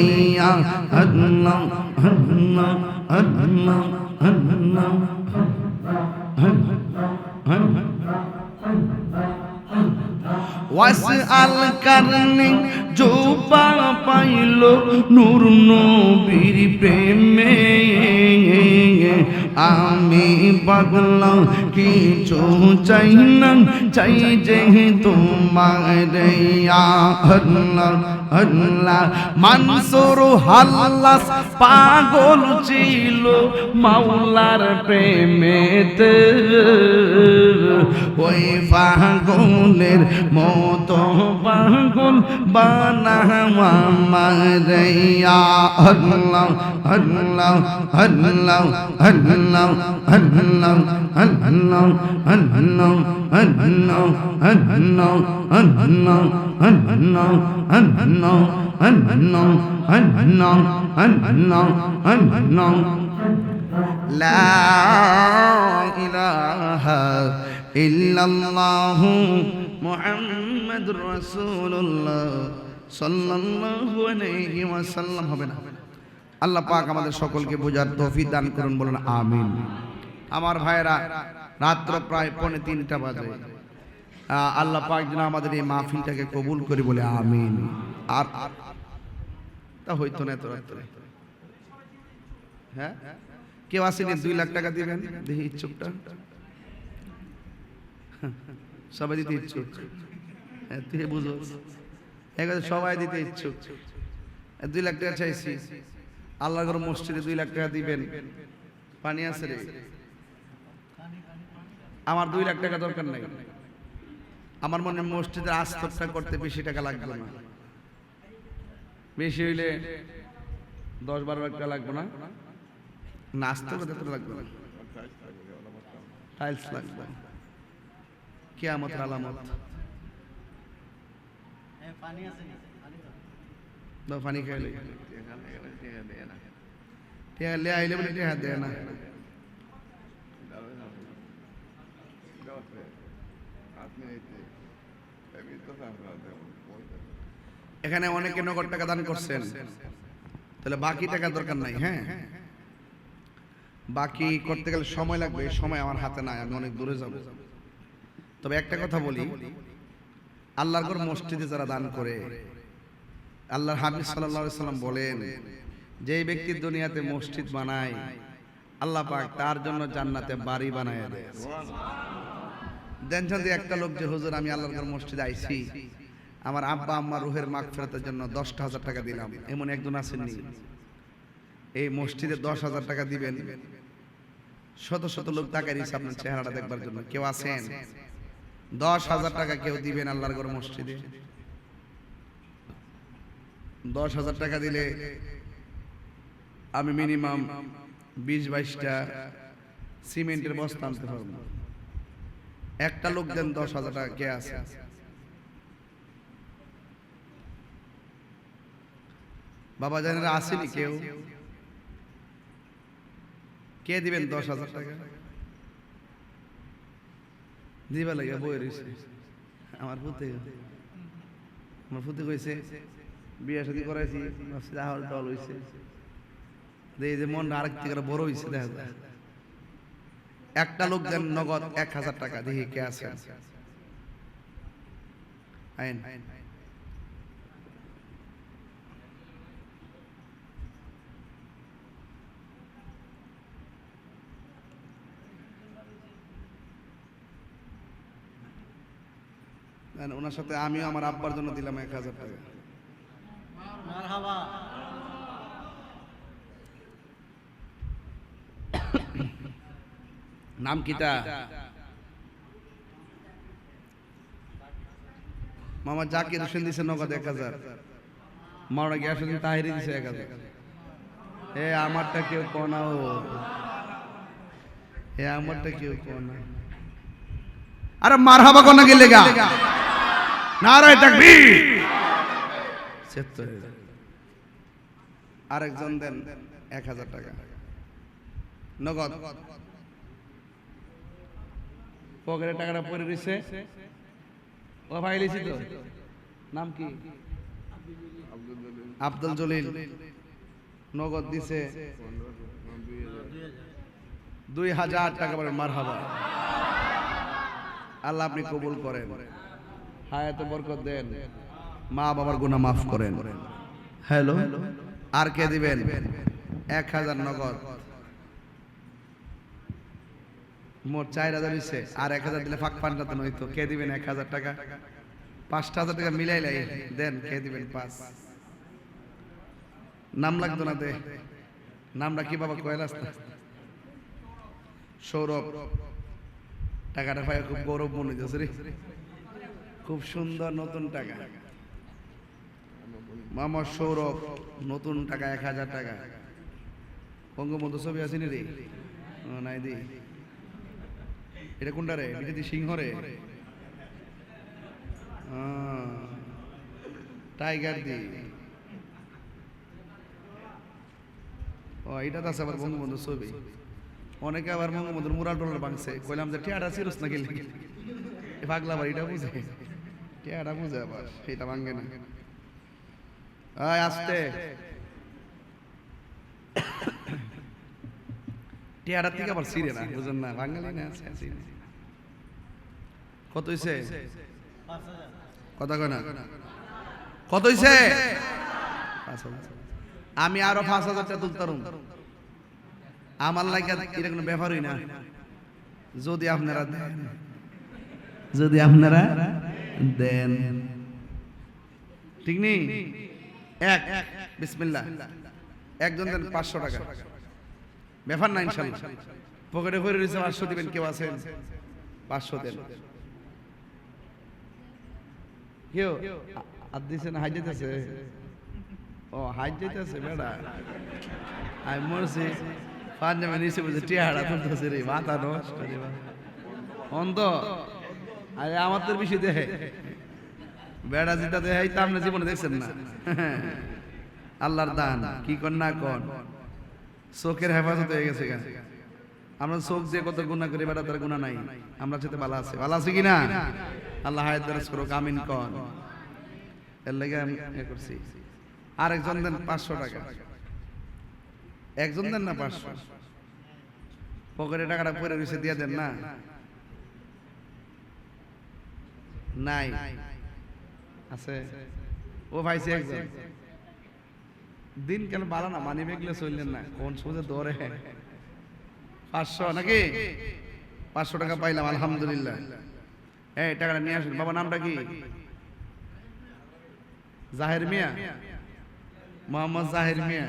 আল্লাহ আল্লাহ আল্লাহ আল্লাহ। ওয়াসআল কারণে জোবা পাইল নূর নবীর প্রেমে, আমি পাগলা কিছু চাই না, চাই যে তোমার আল্লাহ আল্লাহ। মানসুর হাল্লাস পাগল ছিল মাওলার প্রেমেতে, ওই পাগলের মতো পাগল বানাও আমারে আল্লাহ আল্লাহ আল্লাহ আল্লাহ আল্লাহ আল্লাহ আল্লাহ আল্লাহ আল্লাহ আল্লাহ আল্লাহ আল্লাহ আল্লাহ আল্লাহ আল্লাহ আল্লাহ। লা ইলাহা ইল্লাল্লাহু মুহাম্মাদুর রাসূলুল্লাহ সাল্লাল্লাহু আলাইহি ওয়াসাল্লাম। হবে না? আল্লাহ পাক আমাদের সকলকে বোঝার তৌফিক দান করুন, বলুন আমিন। আমার ভাইরা, রাত্র প্রায় 2:45 বাজে। আল্লাহ পাক যেন আমাদের এই মাহফিলটাকে কবুল করে, বলে আমিন। আর তা হইতো না এত রাত্রে। হ্যাঁ, কেউ আসেনি 2 লাখ টাকা দিবেন? দেখি ইচ্ছুকটা, সবাই দিতে ইচ্ছুক। তুই বুঝো, সবাই দিতে ইচ্ছুক। 2 লাখ টাকা চাইছি, আল্লাহর মসজিদে 2 লাখ টাকা দিবেন। পানি আছে রে? আমার 2 লাখ টাকা দরকার নাই। আমার মনে মসজিদের আস্তরটা করতে বেশি টাকা লাগবে না, বেশি হইলে 10-12 লাখ টাকা লাগবে না। নাস্তা করতে তো লাগবে না, টাইলস লাগবে। কিয়ামতের আলামত। পানি আছে? দাও পানি খাইলে লে আইলে বলে টিয়া দেয় না। এখানে অনেকে নগদ টাকা দান করছেন, তাহলে বাকি টাকা দরকার নাই। হ্যাঁ, বাকি করতে গেলে সময় লাগবে, সময় আমার হাতে নাই, আমি অনেক দূরে যাব। তবে একটা কথা বলি, আল্লাহর ঘর মসজিদে যারা দান করে, আল্লাহর হাবিব সাল্লাল্লাহু আলাইহি সাল্লাম বলেন, যে ব্যক্তি দুনিয়াতে মসজিদ বানায়, আল্লাহ পাক তার জন্য জান্নাতে বাড়ি বানায় দেয়। দেন যদি একটা লোক যে হুজুর আমি আল্লাহর ঘর মসজিদে আইছি, আমার আব্বা আম্মা রুহের মাগফিরাতের জন্য 10,000 টাকা দিলাম, এমন একজন আসেননি? এই মসজিদে 10,000 টাকা দিবেন, শত শত লোক তাকায় রয়েছে আপনার চেহারাটা দেখবার জন্য। কেউ আছেন 10,000 টাকা কেউ দিবেন আল্লাহর ঘর মসজিদে? 10,000 টাকা দিলে আমি মিনিমাম 20-22টা সিমেন্টের বস্তা আনতে পারবো। একটা লোক দেন 10,000 টাকা, কে আছে? বাবা জানেরা আসেনি কেউ? কে দিবেন 10,000 টাকা? দিবা লাগে বই রয়েছে। আমার ফুতে কইছে বিয়ে শাদী করাইছি, ডল হয়েছে, যে মন আরেক থেকে বড় হয়েছে। দেখা যায় একটা লোক দেন নগদ 1,000 টাকা, দেখি কে আছে? আইন ওনার সাথে আমিও আমার আব্বার জন্য দিলাম 1,000 টাকা। নাম কিটা? মামা জাকির হোসেন দিছে নগদ 1,000। মাওনা গ্যাস হোসেন তাহিরি দিছে 1,000। এ আমারটা কেউ কোনাও, এ আমারটা কেউ কোনা। আরে মারহাবা কোনা গেলেগা, নারায়ে তাকবীর। আরেকজন দেন 1,000 টাকা নগদ। পকেটে টাকাটা পড়ে রয়েছে, ও ভাই লিছি তো। নাম কি? আব্দুল জলিল। নগদ দিছে 2,000 টাকা। বলেন মারহাবা। আল্লাহ আপনি কবুল করেন, হায়াতে বরকত দেন, মা বাবার গুনাহ মাফ করেন। হ্যালো, আর কে দিবেন? 1,000 নগদ। মোট 4000 হইছে, আর 1000 দিলে ফাঁক পান্ডাতে নয়তো কে দিবেন 1000 টাকা? 5000 টাকা মিলাইলাই দেন, কে দিবেন 5? নাম লাগতো না দে, নামটা কি বাবা কয়েল আসতে? সৌরভ। টাকাটা পাই খুব গৌরব মনে হচ্ছে রে, খুব সুন্দর নতুন টাকা। মামা সৌরভ, নতুন টাকা 1000 টাকা। বঙ্গবন্ধু ছবি আসেনি রে? নাই দি। এটা কোনটা রে? এটা দি সিংহ রে, টাইগার দি। ও এটা তো আছে আবার বঙ্গবন্ধু ছবি। অনেকে আবার বঙ্গবন্ধুর মুরাল টুরাল ভাঙছে, কইলাম যে টিয়াটা সিরস না গেলে পাগলা আবার এটা বুঝে, টিয়াটা বুঝে আবার এটা ভাঙে না। আসতে টিয়াটার থেকে আবার সিরে না, বুঝেন না? বাঙালি না, কত হইছে? কথা কয় না, কত হইছে? 5000। আমি আরো 5000 টাকা তুলতাম। আমার লাগে এটা কোনো ব্যাপারই না, যদি আপনারা দেন, যদি আপনারা দেন। ঠিক নেই? এক বিসমিল্লাহ, একজন দেন 500 টাকা, ব্যাপার না ইনশাআল্লাহ। পকেটে ভরে রয়েছে 500 দিবেন, কেউ আছেন? 500 দেন। কেউ আর দিছে না? হাই যেতেছে। ও হাই যেতেছে বেড়া, আমি মরছি পাঞ্জাবে নিচে বুঝে টিয়াড়া তুলতেছে রে, মাথা নষ্ট রে অন্ধ। আরে আমার তোর বেশি দেখে বেড়া, যেটা দেখে তা আপনি জীবনে দেখছেন না। আল্লাহর দান কি কর না কর, চোখের হেফাজত হয়ে গেছে। আমরা চোখ দিয়ে কত গুনাহ করি, বেড়া তার গুনাহ নাই, আমরা সাথে ভালো আছে। ভালো আছে কিনা? আল্লাহ হায়াত দারাজ করুক, আমিন কর। এর লাগে আমি করছি। আরেকজন দেন 500 টাকা, একজন দেন না 500। পকেটে টাকাটা পরে রয়েছে, দিয়ে দেন না। নাই আছে? ও ভাইছে একজন দিন কেন ভালো না, মানি বেগলে চললেন না, কোন সোজা দৌড়ে। 500 নাকি? 500 টাকা পাইলাম, আলহামদুলিল্লাহ। এই টাকাটা নিয়ে আসুন। বাবা নামটা কি? জাহের মিয়া, মোহাম্মদ জাহের মিয়া।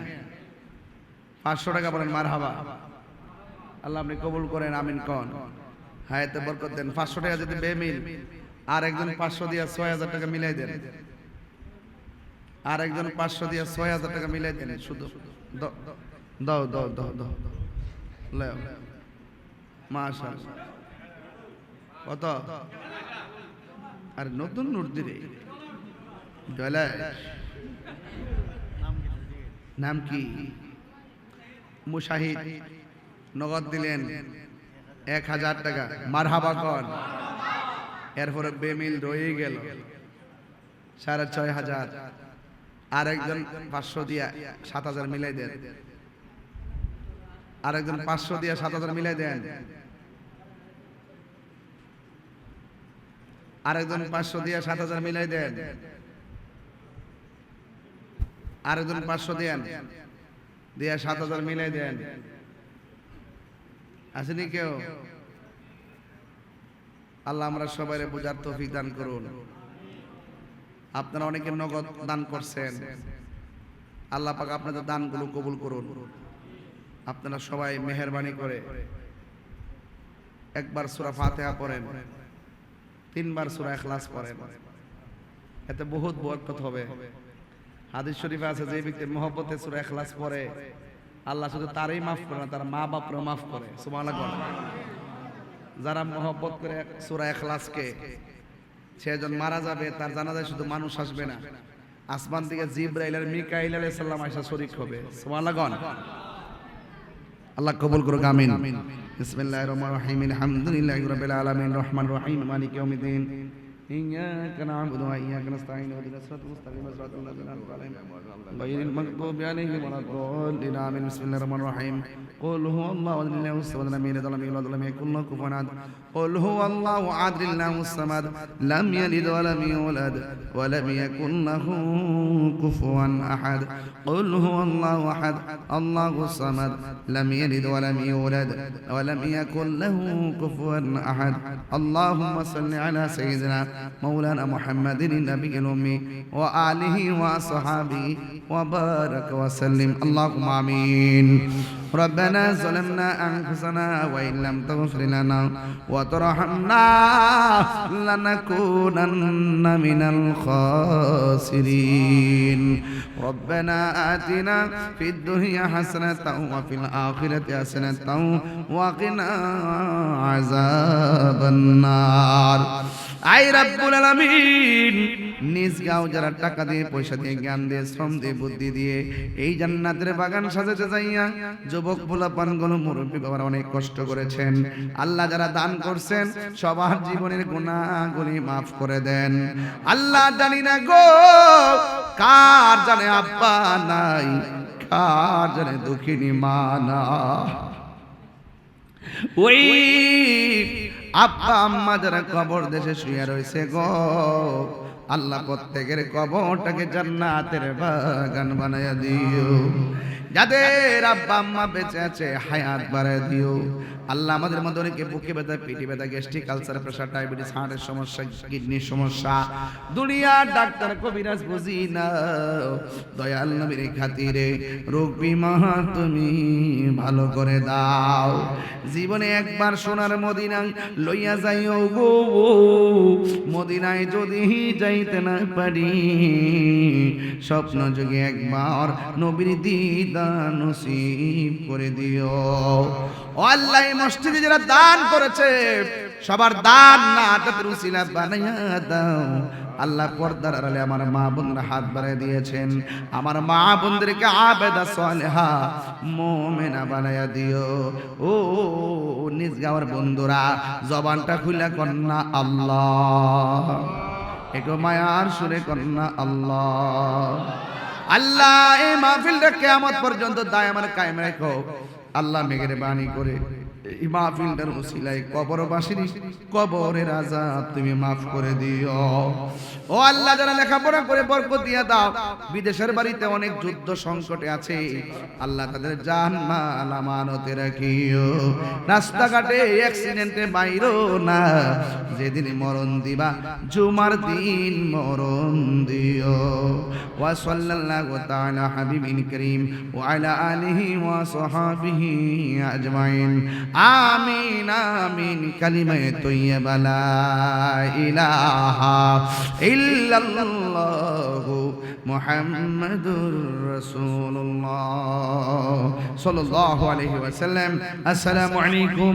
500 টাকা বলেন মারহাবা। আল্লাহ আপনি কবুল করেন, আমিন কন। হায়াতে বরকত দেন। 500 টাকা যদি বেমিল, আর একজন 500 দিয়া 6000 টাকা মিলাই দেন। আর একজন 500 দিয়া 6000 টাকা মিলাই দেন। শুধু দাও দাও দাও দাও, লেও মাশাআল্লাহ। কত? আর নতুন নোট দিলে নাম কি? মুশাহিদ, নগদ দিলেন 1000 টাকা, মারহাবা কন। এরপরে বেমিল রয়ে গেল 6500। আর একজন 500 দিয়া 7000 মিলাই দেন। আর একজন 500 দিয়া 7000 মিলাই দেন। আর একজন 500 দিয়া 7000 মিলাই দেন। আর একজন 500 দেন, দিয়া 7000 মিলাই দেন। আসেনি কেউ? আল্লাহ আমরা সবাই বুঝার তৌফিক দান করুন। আপনারা অনেকে নগদ দান করছেন, আল্লাহ পাক আপনাদের দানগুলো কবুল করুন। আপনারা সবাই মেহেরবানি করে একবার সূরা ফাতিহা পড়েন, 3 বার সূরা ইখলাস পড়েন, এতে বহুত বরকত হবে। হাদিস শরীফে আছে, যে ব্যক্তি মহব্বতে সূরা ইখলাস পড়ে, আল্লাহ শুধু তারই মাফ করে না, তার মা বাপরও মাফ করে। সুবহানাল্লাহ। যারা মহব্বত করে সূরা ইখলাসকে, সেজন মারা যাবে, তার জানাজায় শুধু মানুষ আসবে না, আসমান থেকে জিবরাইল আর মিকাইল আলাইহিস সালাম আয়েশা শরীক হবে। সুবহানাল্লাহ। আল্লাহ কবুল করুক, আমিন। বিসমিল্লাহির রহমানির রহিম, আলহামদুলিল্লাহি রাব্বিল আলামিন, রহমানির রহিম, মালিকি ইয়াউমিদ্দিন, إياك نعبد وإياك نستعين اهدنا الصراط المستقيم صراط الذين أنعمت عليهم غير المغضوب عليهم ولا الضالين آمين بسم الله الرحمن الرحيم قل هو الله أحد الله الصمد لم يلد ولم يولد ولم يكن له كفوا أحد قل هو الله أحد الله الصمد لم يلد ولم يولد ولم يكن له كفوا أحد قل هو الله أحد الله الصمد لم يلد ولم يولد ولم يكن له كفوا أحد اللهم صل على سيدنا مولانا محمد النبي الأمي وآله وصحبه وبارك وسلم اللهم آمين ربنا ظلمنا أنفسنا وإن لم تغفر لنا وترحمنا لنكونن من الخاسرين ربنا آتنا في الدنيا حسنة وفي الآخرة حسنة وقنا عذاب النار আই রাব্বুল আলামিন নিজ গাঁও যারা টাকা দিয়ে পয়সা দিয়ে জ্ঞান দিয়ে শ্রম দিয়ে বুদ্ধি দিয়ে এই জান্নাতের বাগান সাজাতে যাইয়া যুবক পোলাপানগুলো মুরব্বী বাবার অনেক কষ্ট করেছেন আল্লাহ যারা দান করছেন সবার জীবনের গুনাহগুলি মাফ করে দেন আল্লাহ জানি না গো কার জানে আব্বা নাই কার জানে দুঃখিনী মা না ওই আব্বা আম্মা যারা কবর দেশে শুয়ে রয়েছে গো আল্লাহ প্রত্যেকের কবরটাকে জান্নাতের বাগান বানায়া দিও যাদের আব্বা আম্মা বেঁচে আছে হায়াত বাড়ায় দিও আল্লাহ আমাদের মধ্যে অনেকে বুকে ব্যথা পিঠে ব্যথা গ্যাস্ট্রিক আলসার প্রেসার ডায়াবেটিস হার্টের সমস্যা কিডনির সমস্যা দুনিয়ার ডাক্তার কবিরাজ বুঝি না দয়াল নবীর খাতিরে রোগ বিমা তুমি ভালো করে দাও জীবনে একবার সোনার মদিনায় লইয়া যাইও গো মদিনায় যদি যাইতে না পারি স্বপ্ন যোগে একবার নবীর দিদার নসিব করে দিও ও আল্লাহ মসজিদে যারা দান করেছে সবার দান না তাদের উসিলা বানাইয়া দাও আল্লাহ পর্দার আড়ালে আমার মা বোনরা হাত বাড়ায় দিয়েছেন আমার মা বোনদেরকে আবেদা সালেহা মুমিনা বানাইয়া দিও ও নিজ গাওয়ার বন্ধুরা জবানটা খুলে কন্যা আল্লাহ একটু মায়ার সুরে কন্যা আল্লাহ আল্লাহ এই মাহফিলটা কিয়ামত পর্যন্ত দায়ামান কায়েম রাখো আল্লাহ মেহেরবানি করে এই মাহফিলটার উসিলায় কবরবাসীর কবরের আযাব তুমি মাফ করে দিও ও আল্লাহ যারা লেখাপড়া করে বরকত দিয়ে দাও বিদেশের বাড়িতে অনেক যুদ্ধ সংকটে আছে আল্লাহ তাদের জান মাল আমানতে রাখিও রাস্তাঘাটে অ্যাক্সিডেন্টে বাইরো না যেদিন মরণ দিবা জুমার দিন মরণ দিও ওয়া সাল্লাল্লাহু তাআলা হাবিবিন করিম ওয়া আলা আলিহি ওয়া সাহাবিহি আজমাইন আমিন আমিন কালিমে তৈয়বা লা ইলাহা ইল্লাল্লাহু মুহাম্মাদুর রাসূলুল্লাহ সাল্লাল্লাহু আলাইহি ওয়াসাল্লাম আসসালামু আলাইকুম।